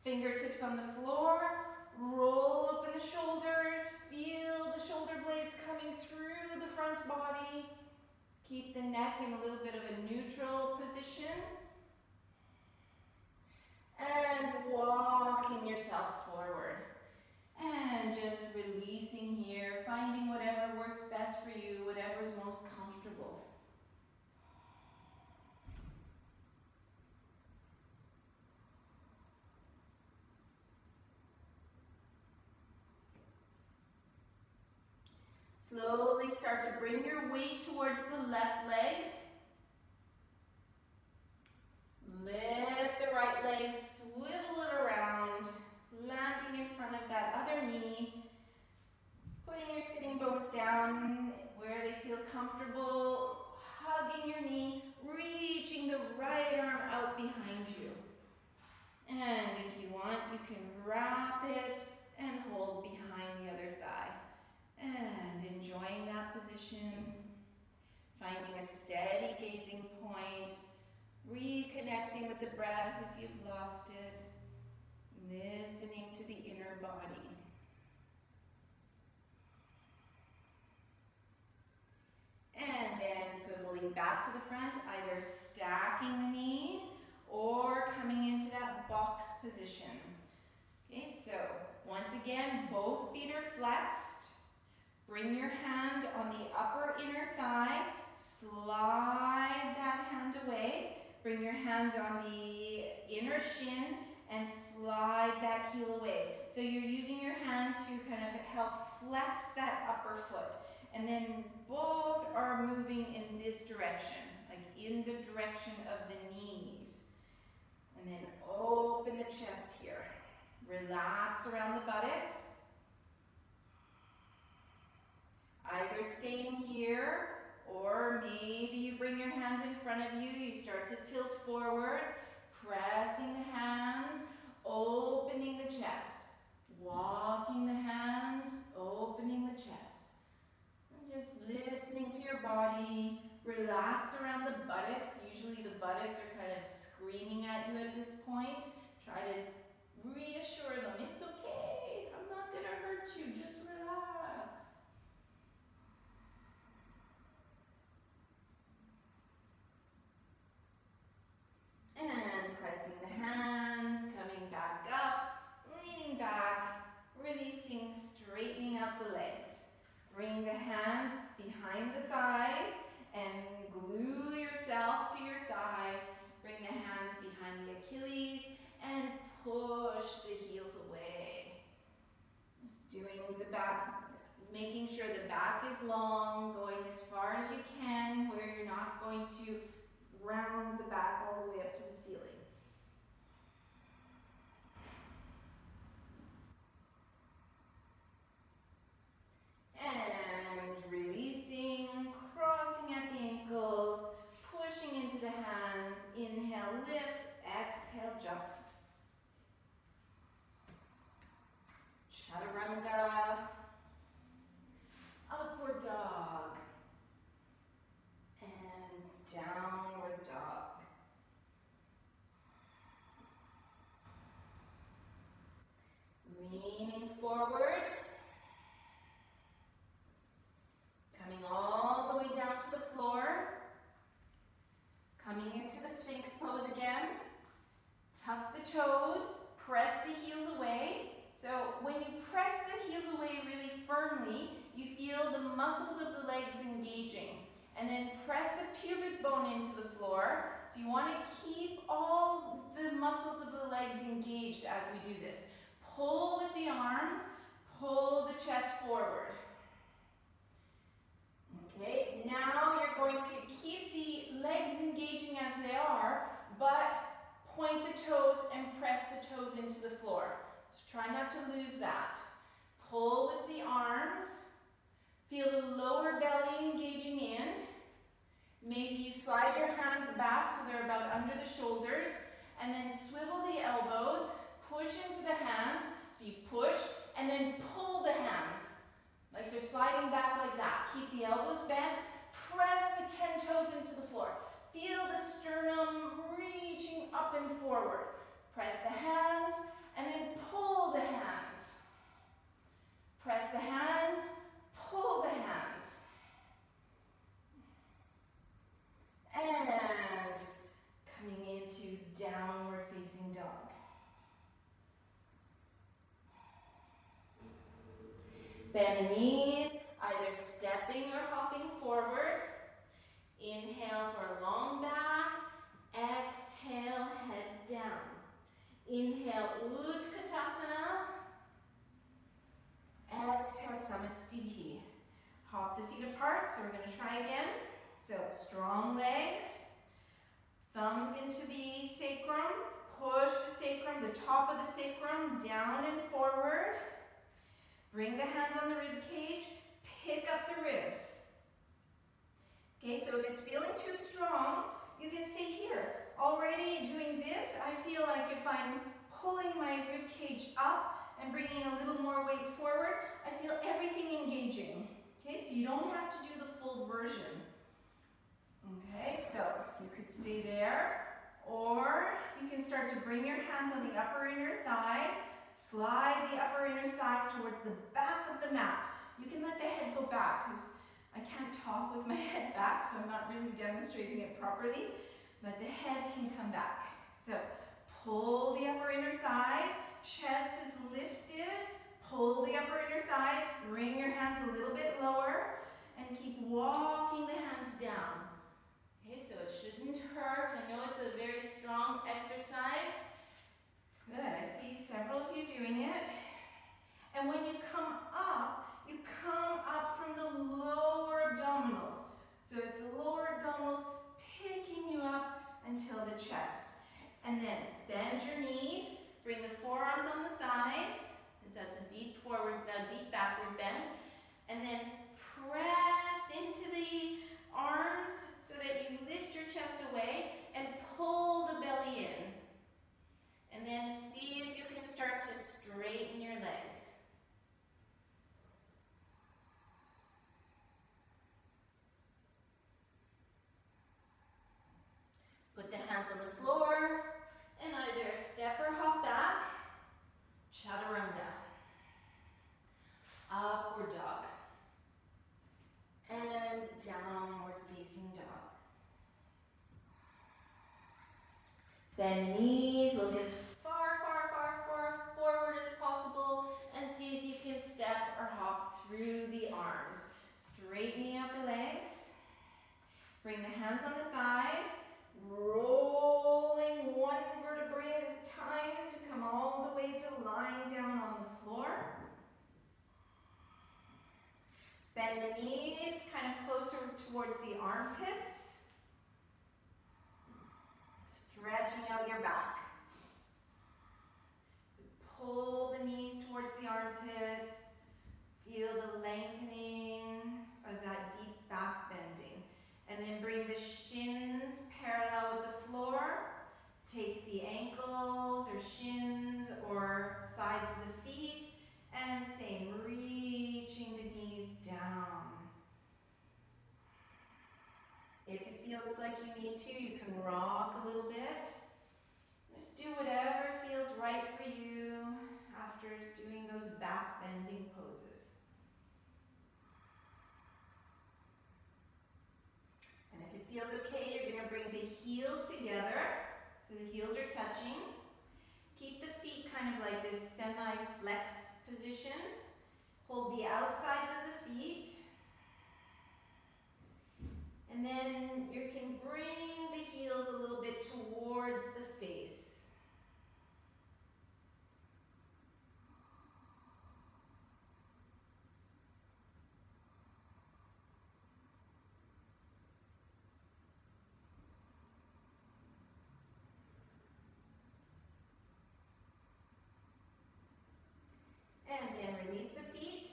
Speaker 1: Fingertips on the floor. Roll open the shoulders. Feel the shoulder blades coming through the front body. Keep the neck in a little bit of a neutral position. And walking yourself forward. And just releasing here, finding whatever works best for you, whatever is most comfortable. Slowly start to bring your weight towards the left leg. Lift the right leg, swivel it around, landing in front of that other knee. Putting your sitting bones down where they feel comfortable. Hugging your knee, reaching the right arm out behind you. And if you want, you can wrap it and hold behind the other thigh. And enjoying that position, finding a steady gazing point, reconnecting with the breath if you've lost it, listening to the inner body. And then swiveling back to the front, either stacking the knees or coming into that box position. Okay, so once again, both feet are flexed. Bring your hand on the upper inner thigh, slide that hand away. Bring your hand on the inner shin and slide that heel away. So you're using your hand to kind of help flex that upper foot. And then both are moving in this direction, like in the direction of the knees. And then open the chest here. Relax around the buttocks. Either staying here, or maybe you bring your hands in front of you, you start to tilt forward, pressing the hands, opening the chest. Walking the hands, opening the chest. And just listening to your body. Relax around the buttocks. Usually the buttocks are kind of screaming at you at this point. Try to reassure them, it's okay, I'm not going to hurt you, just relax. And pressing the hands, coming back up, leaning back, releasing, straightening out the legs. Bring the hands behind the thighs and glue yourself to your thighs. Bring the hands behind the Achilles and push the heels away. Just doing the back, making sure the back is long, going as far as you can where you're not going to round the back all the way up to the ceiling. And releasing, crossing at the ankles, pushing into the hands. Inhale, lift, exhale, jump. Chaturanga, upward dog, and downward dog. Leaning forward, coming all the way down to the floor, coming into the Sphinx pose again. Tuck the toes, press the heels away. So when you press the heels away really firmly, you feel the muscles of the legs engaging. And then press the pubic bone into the floor. So you want to keep all the muscles of the legs engaged as we do this. Pull with the arms, pull the chest forward. Okay, now you're going to keep the legs engaging as they are, but point the toes and press the toes into the floor. So try not to lose that. Pull with the arms. Feel the lower belly engaging in. Maybe you slide your hands back so they're about under the shoulders, and then swivel the elbows, push into the hands. So you push and then pull the hands like they're sliding back like that. Keep the elbows bent. Press the 10 toes into the floor. Feel the sternum up and forward. Press the hands, and then pull the hands. Press the hands, pull the hands. And coming into downward facing dog. Bend the knees, either stepping or hopping forward. Inhale for a long back. Exhale, head down. Inhale, Utkatasana. Exhale, Samastiti. Hop the feet apart, so we're going to try again. So strong legs, thumbs into the sacrum, push the sacrum, the top of the sacrum, down and forward. Bring the hands on the rib cage, pick up the ribs. Okay, so if it's feeling too strong, you can stay here. Already doing this, I feel like if I'm pulling my rib cage up and bringing a little more weight forward, I feel everything engaging. Okay, so you don't have to do the full version. Okay, so you could stay there, or you can start to bring your hands on the upper inner thighs, slide the upper inner thighs towards the back of the mat. You can let the head go back, because I can't talk with my head back, so I'm not really demonstrating it properly, but the head can come back. So pull the upper inner thighs, chest is lifted, pull the upper inner thighs, bring your hands a little bit lower, and keep walking the hands down. Okay, so it shouldn't hurt. I know it's a very strong exercise. Good, I see several of you doing it. And when you come up from the lower abdominals. So it's the lower abdominals picking you up until the chest. And then bend your knees, bring the forearms on the thighs, because that's a deep backward bend. And then press into the arms so that you lift your chest away and pull the belly in. And then see if you can start to straighten your legs. Put the hands on the floor and either step or hop back. Chaturanga. Upward dog. And downward facing dog. Bend the knees, look as far forward as possible, and see if you can step or hop through the arms. Straightening out the legs. Bring the hands on the thighs, rolling one vertebrae at a time to come all the way to lying down on the floor. Bend the knees kind of closer towards the armpits. Stretching out your back. So pull the knees towards the armpits. Feel the lengthening of that deep back bending. And then bring the shins parallel with the floor. Take the ankles or shins or sides of the feet. And same, reaching the knees down. If it feels like you need to, you can rock a little bit. Just do whatever feels right for you after doing those back bending poses. And if it feels okay, you're going to bring the heels together. So the heels are touching. Keep the feet kind of like this semi-flex position. Hold the outsides of the feet. And then you can bring the heels a little bit towards the face. And then release the feet,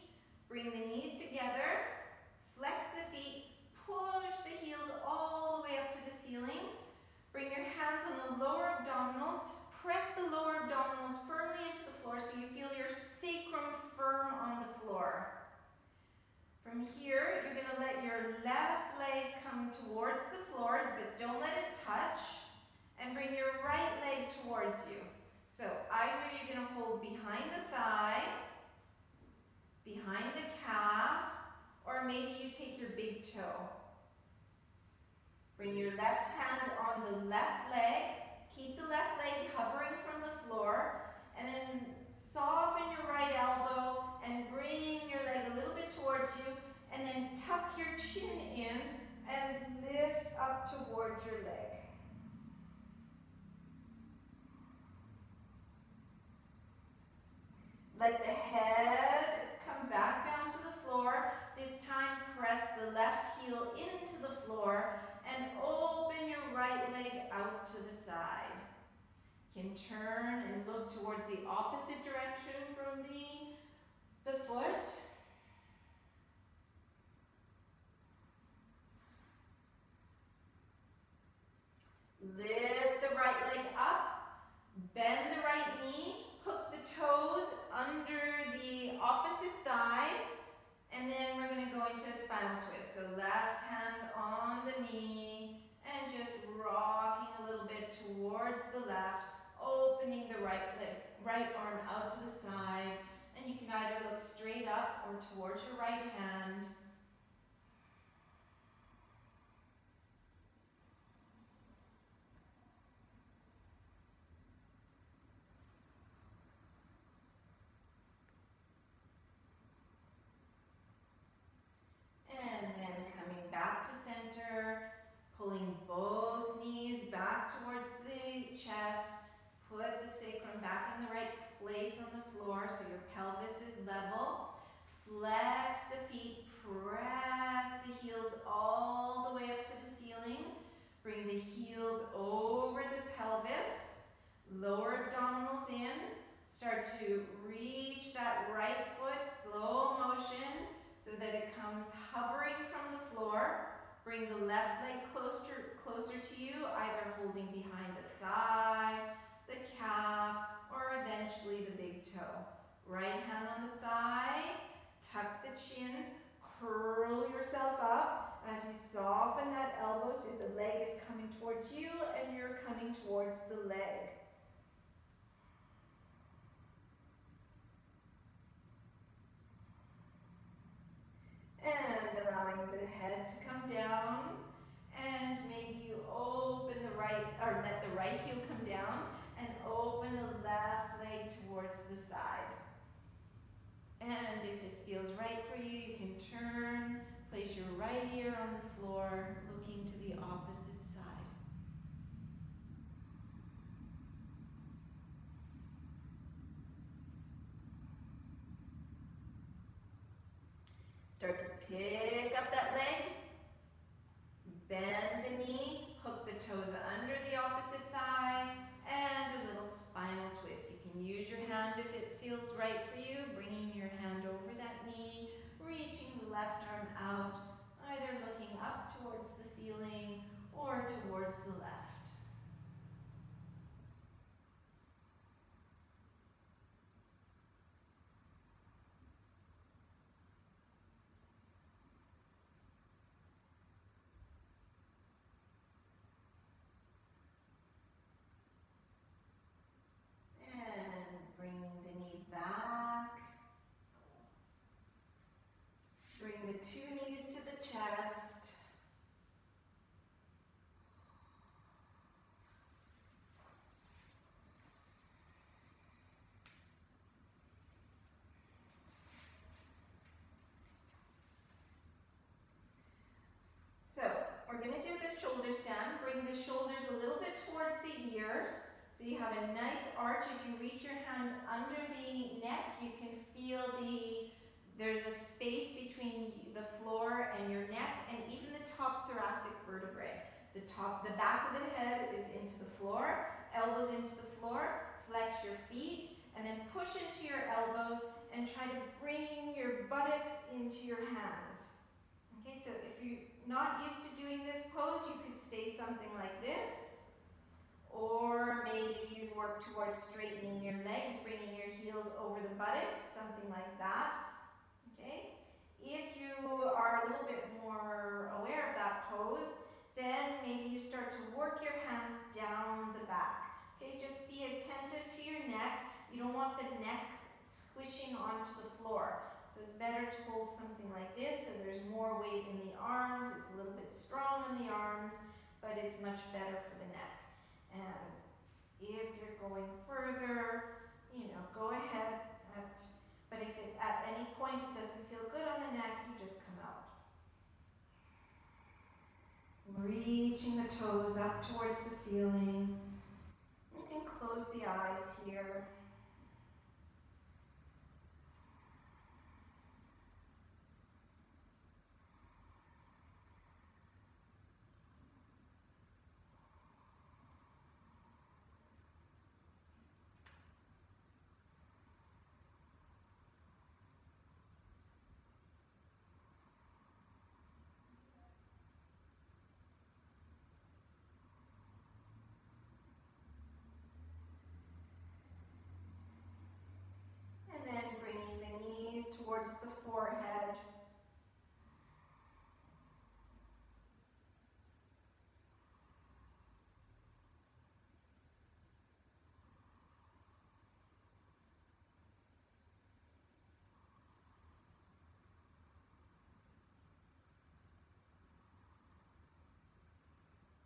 Speaker 1: bring the knees together, flex the feet, push the heels all the way up to the ceiling. Bring your hands on the lower abdominals. big toe. Bring your left hand on the left leg. Keep the left leg hovering from the floor. And then soften your right elbow and bring your leg a little bit towards you. And then tuck your chin in and lift up towards your leg. Let the head come back down to the floor. This time press the left heel into the floor and open your right leg out to the side. You can turn and look towards the opposite direction from the foot. Lift the right leg up, bend the right knee, hook the toes under the opposite thigh, and then we're going to go into a spinal twist. So left hand on the knee and just rocking a little bit towards the left, opening the right arm out to the side, and you can either look straight up or towards your right hand. And then coming back to center, pulling both knees back towards the chest. Put the sacrum back in the right place on the floor so your pelvis is level. Flex the feet, press the heels all the way up to the ceiling. Bring the heels over the pelvis. Lower abdominals in. Start to reach that right foot, slow motion, so that it comes hovering from the floor. Bring the left leg closer to you, either holding behind the thigh, the calf, or eventually the big toe. Right hand on the thigh, tuck the chin, curl yourself up as you soften that elbow so the leg is coming towards you and you're coming towards the leg. And allowing the head to come down, and maybe you open the right, or let the right heel come down and open the left leg towards the side. And if it feels right for you, you can turn, place your right ear on the floor, looking to the opposite side. Start to pick up that leg, bend the knee, hook the toes under the opposite thigh, and a little spinal twist. You can use your hand if it feels right for you, bringing your hand over that knee, reaching the left arm out, either looking up towards the ceiling or towards the left. The two knees to the chest. So we're going to do the shoulder stand. Bring the shoulders a little bit towards the ears. So you have a nice arch. If you reach your hand under the neck, you can feel there's a space between the floor and your neck and even the top thoracic vertebrae. The back of the head is into the floor, elbows into the floor, flex your feet, and then push into your elbows and try to bring your buttocks into your hands. Okay, so if you're not used to doing this pose, you could stay something like this, or maybe you work towards straightening your legs, bringing your heels over the buttocks, something like that. Okay? If you are a little bit more aware of that pose, then maybe you start to work your hands down the back. Okay? Just be attentive to your neck. You don't want the neck squishing onto the floor. So it's better to hold something like this, so there's more weight in the arms. It's a little bit strong in the arms, but it's much better for the neck. And if you're going further, you know, go ahead. But if at any point it doesn't feel good on the neck, you just come out. Reaching the toes up towards the ceiling. You can close the eyes here. And then bringing the knees towards the forehead.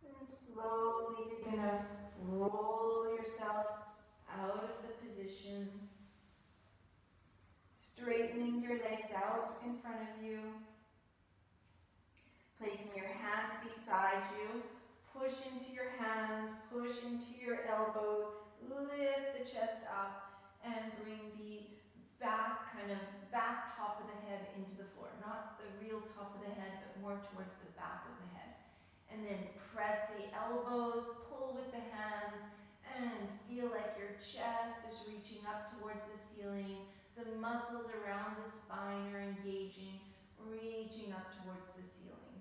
Speaker 1: And slowly you're going to roll yourself out of the position. Straightening your legs out in front of you. Placing your hands beside you. Push into your hands, push into your elbows. Lift the chest up and bring the back, kind of back top of the head into the floor. Not the real top of the head, but more towards the back of the head. And then press the elbows, pull with the hands, and feel like your chest is reaching up towards the ceiling. The muscles around the spine are engaging, reaching up towards the ceiling.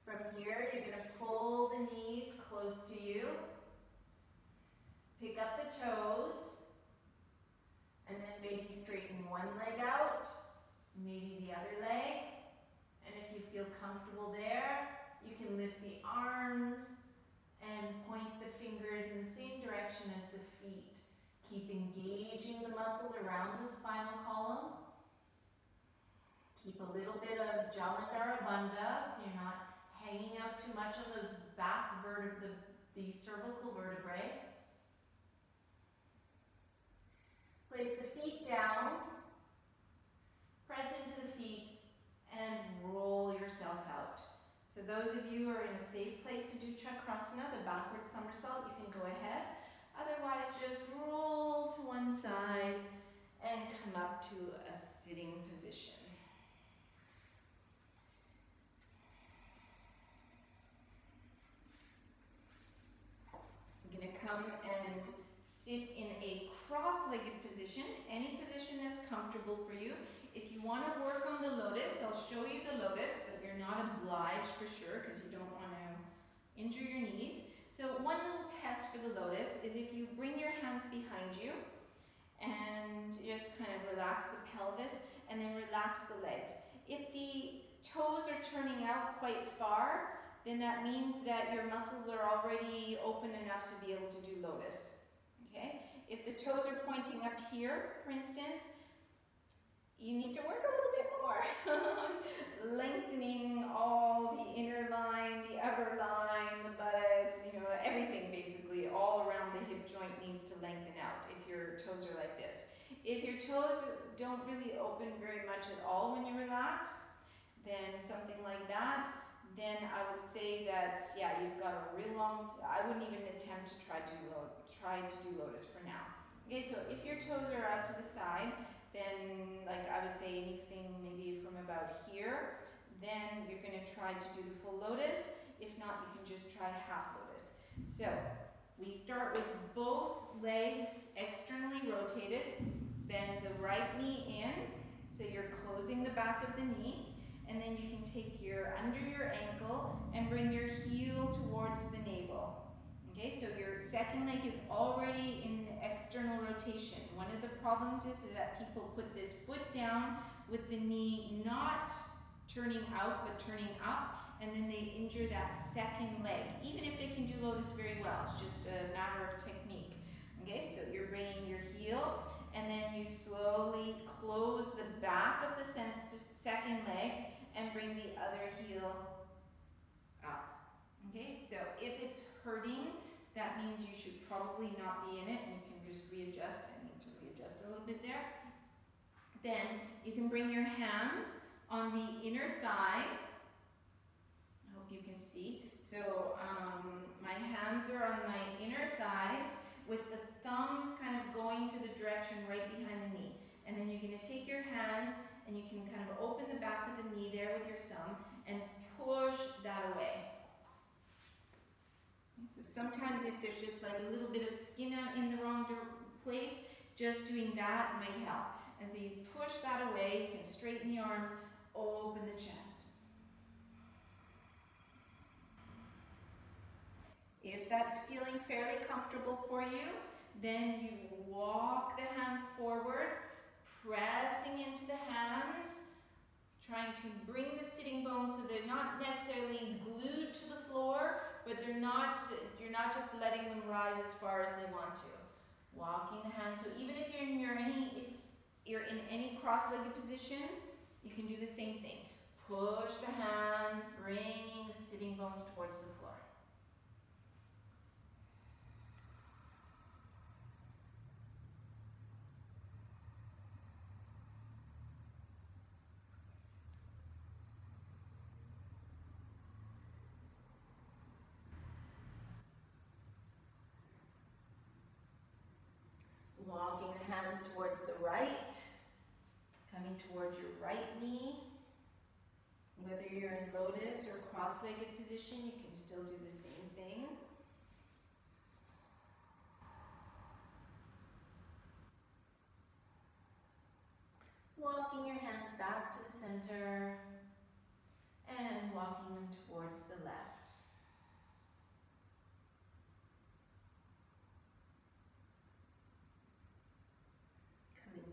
Speaker 1: From here, you're going to pull the knees close to you. Pick up the toes. And then maybe straighten one leg out, maybe the other leg. And if you feel comfortable there, you can lift the arms and point the fingers in the same direction as the feet. Keep engaging the muscles around the spinal column. Keep a little bit of Jalandhara bandhas, so you're not hanging out too much on those back vertebrae, the cervical vertebrae. Place the feet down, press into the feet, and roll yourself out. So those of you who are in a safe place to do Chakrasana, the backward somersault, you can go ahead. Otherwise, just roll to one side and come up to a sitting position. You're going to come and sit in a cross-legged position, any position that's comfortable for you. If you want to work on the lotus, I'll show you the lotus, but you're not obliged for sure because you don't want to injure your knees. So one little test for the lotus is if you bring your hands behind you and just kind of relax the pelvis and then relax the legs. If the toes are turning out quite far, then that means that your muscles are already open enough to be able to do lotus. Okay? If the toes are pointing up here, for instance, you need to work a little bit more on lengthening all the inner line, the upper line, the buttocks, you know, everything basically, all around the hip joint needs to lengthen out if your toes are like this. If your toes don't really open very much at all when you relax, then something like that, then I would say that, yeah, you've got a real long, I wouldn't even attempt to try to do lotus for now. Okay, so if your toes are out to the side, then like I would say anything maybe from about here, then you're going to try to do the full lotus. If not, you can just try half lotus. So we start with both legs externally rotated, bend the right knee in, so you're closing the back of the knee, and then you can take your under your ankle and bring your heel towards the navel. Okay, so your second leg is already in external rotation. One of the problems is that people put this foot down with the knee not turning out but turning up, and then they injure that second leg, even if they can do lotus very well. It's just a matter of technique. Okay, so you're bringing your heel, and then you slowly close the back of the second leg and bring the other heel up. Okay, so if it's hurting, that means you should probably not be in it, and you can just readjust. I need to readjust a little bit there. Then you can bring your hands on the inner thighs. I hope you can see. So my hands are on my inner thighs with the thumbs kind of going to the direction right behind the knee. And then you're going to take your hands and you can kind of open the back of the knee there with your thumb and push that away. So sometimes if there's just like a little bit of skin in the wrong place, just doing that might help. And so you push that away, you can straighten the arms, open the chest. If that's feeling fairly comfortable for you, then you walk the hands forward, pressing into the hands, trying to bring the sitting bones so they're not necessarily glued to the floor, but you're not just letting them rise as far as they want to. Walking the hands, so even if you're in any cross-legged position, you can do the same thing. Push the hands, bringing the sitting bones towards the floor. Walking the hands towards the right, coming towards your right knee. Whether you're in lotus or cross-legged position, you can still do the same thing. Walking your hands back to the center and walking them towards the left.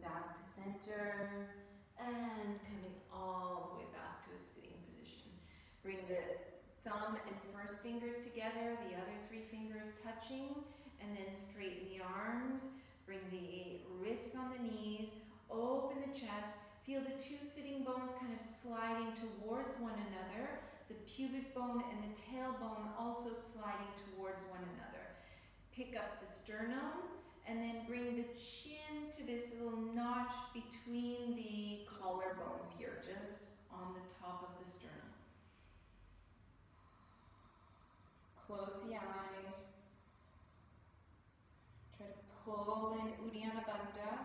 Speaker 1: Back to center and coming all the way back to a sitting position. Bring the thumb and first fingers together, the other three fingers touching, and then straighten the arms. Bring the wrists on the knees, open the chest. Feel the two sitting bones kind of sliding towards one another. The pubic bone and the tailbone also sliding towards one another. Pick up the sternum, and then bring the chin to this little notch between the collarbones here, just on the top of the sternum. Close the eyes. Try to pull in Uddiyana Bandha.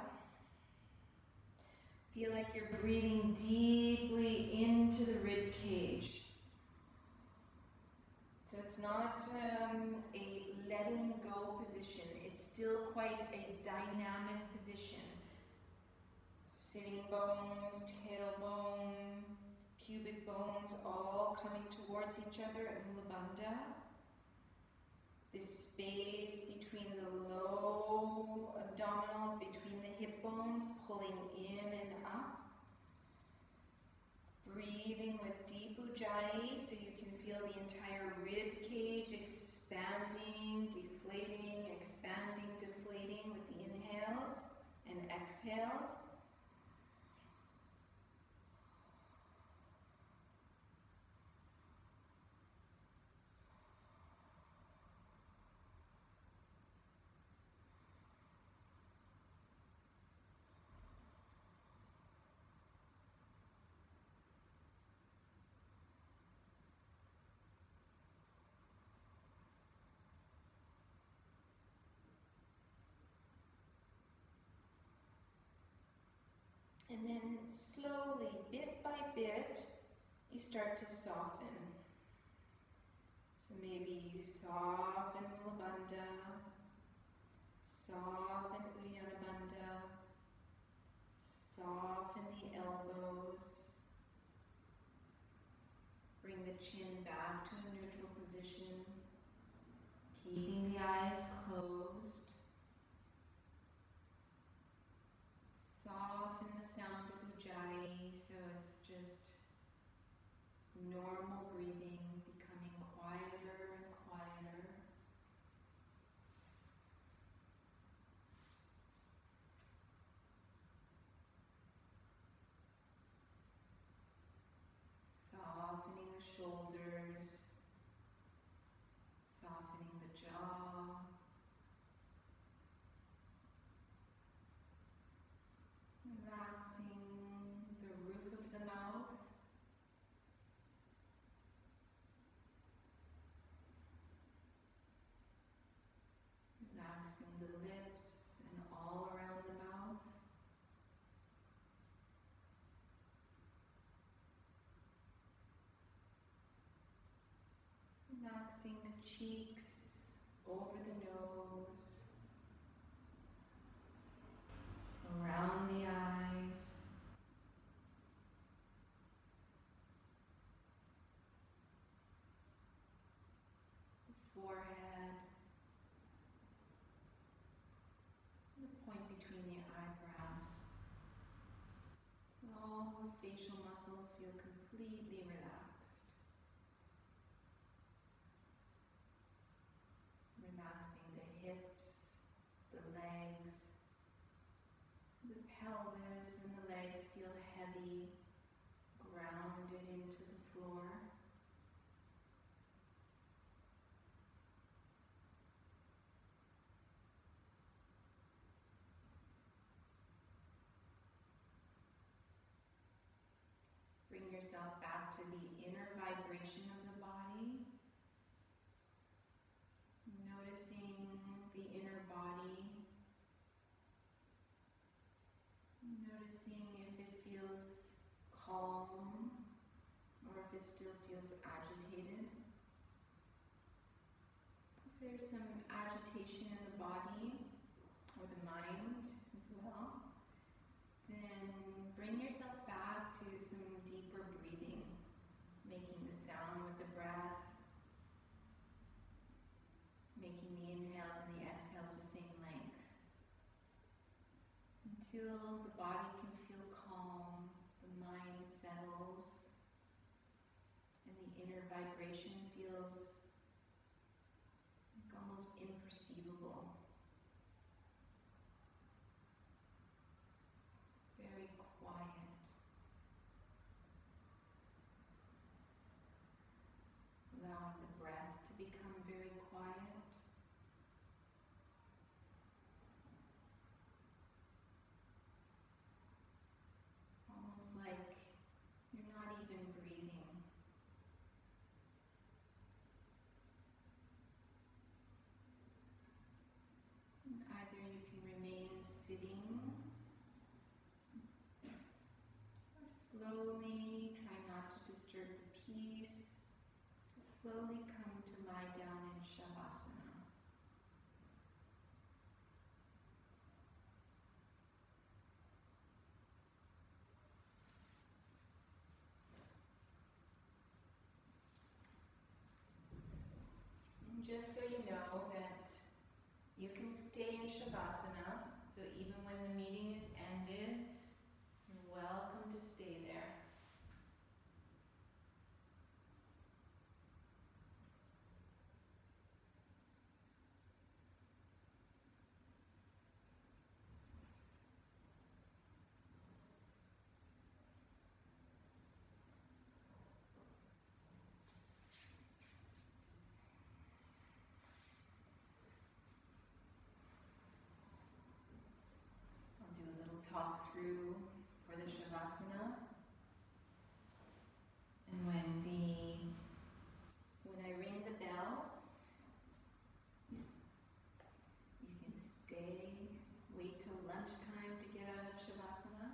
Speaker 1: Feel like you're breathing deeply into the rib cage. So it's not a letting go position. It's still quite a dynamic position. Sitting bones, tailbone, pubic bones all coming towards each other at Mula Bandha. This space between the low abdominals, between the hip bones, pulling in and up. Breathing with deep ujjayi so you can feel the entire rib cage expanding, deflating, expanding, deflating with the inhales and exhales. And then slowly, bit by bit, you start to soften. So maybe you soften Mula Bandha, soften Uddiyana Bandha, soften the elbows. Bring the chin back to a neutral position. Keeping the eyes closed. Soften the sound of Ujjayi, so it's just normal breathing, becoming quieter and quieter. Softening the shoulders, softening the jaw. Relaxing the roof of the mouth. Relaxing the lips and all around the mouth. Relaxing the cheeks, over the nose, around the eyes. The forehead. The point between the eyebrows. So all the facial muscles feel completely relaxed. Relaxing the hips, the legs. So the pelvis and the legs feel heavy, grounded into the floor. Bring yourself back to the inner vibration of the body. Noticing the inner body. Noticing if it feels calm or if it still feels agitated. If there's some agitation in the body or the mind as well, then bring yourself back to some deeper breathing, making the sound with the breath, making the inhales and the exhales the same length, until the body can feel calm, the mind settles, and the inner vibration feels like almost imperceivable. It's very quiet. Allowing the breath to become very quiet. Almost like you're not even breathing. And either you can remain sitting or slowly try not to disturb the peace, to slowly come to lie down in Shavasana. And just so you know that you can stay in Shavasana, so even when the meeting is ended, you're welcome to stay there. I'll do a little talk through for the Shavasana. And when I ring the bell, you can stay, wait till lunchtime to get out of Shavasana,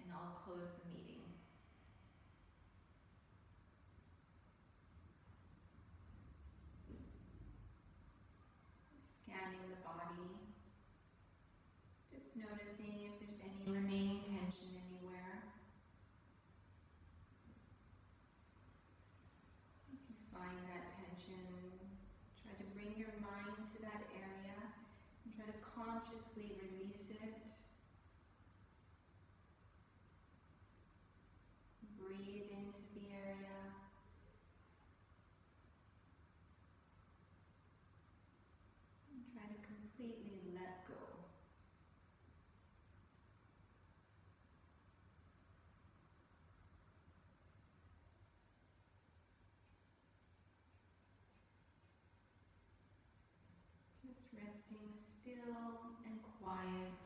Speaker 1: and I'll close the meeting. Scanning the body, just noticing if there's any remaining tension anywhere. If you find that tension, try to bring resting still and quiet.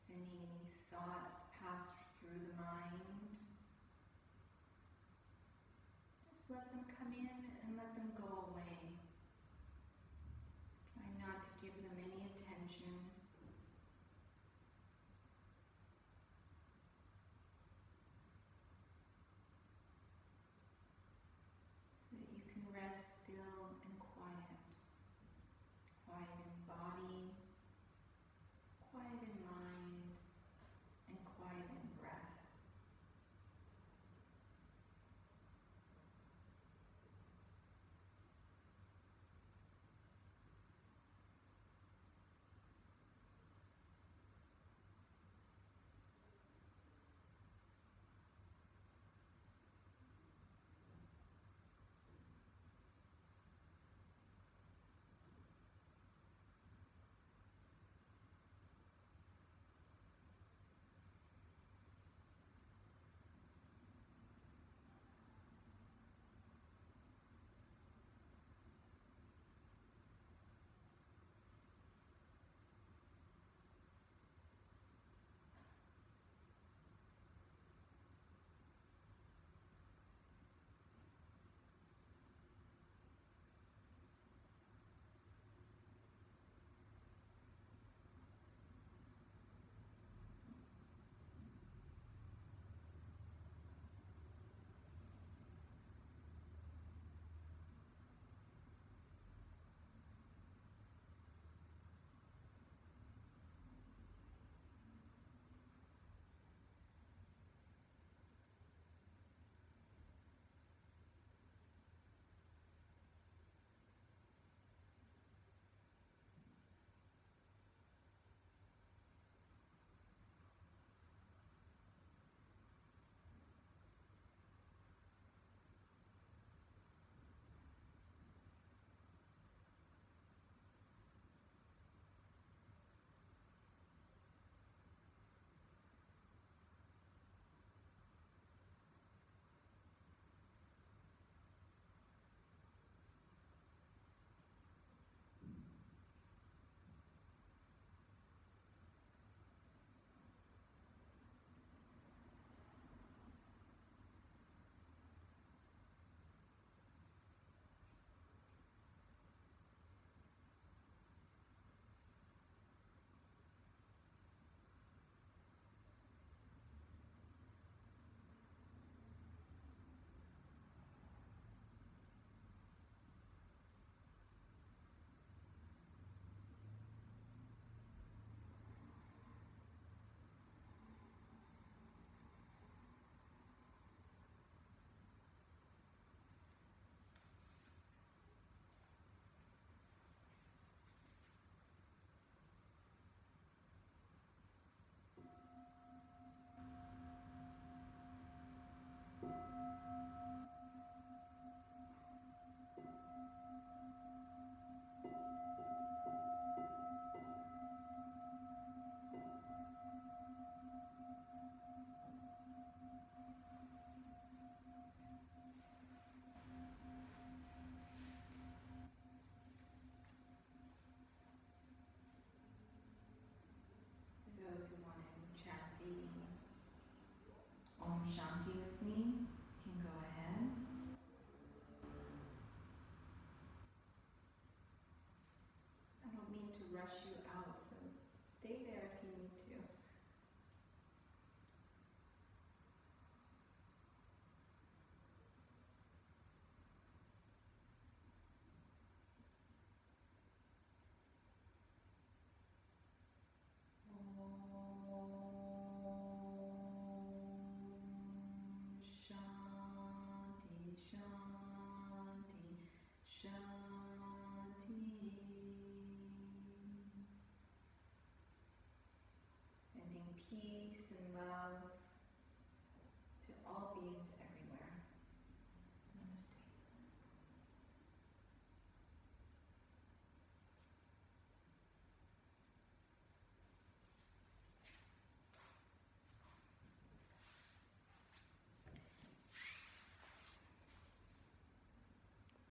Speaker 1: If any thoughts pass through the mind, just let them come in and let them go away. Try not to give them any attention. So that you can rest still and quiet. Quiet in body, quiet in mind, and quiet in breath. Those who want to chant the Om Shanti with me can go ahead. I don't mean to rush you out, so stay there if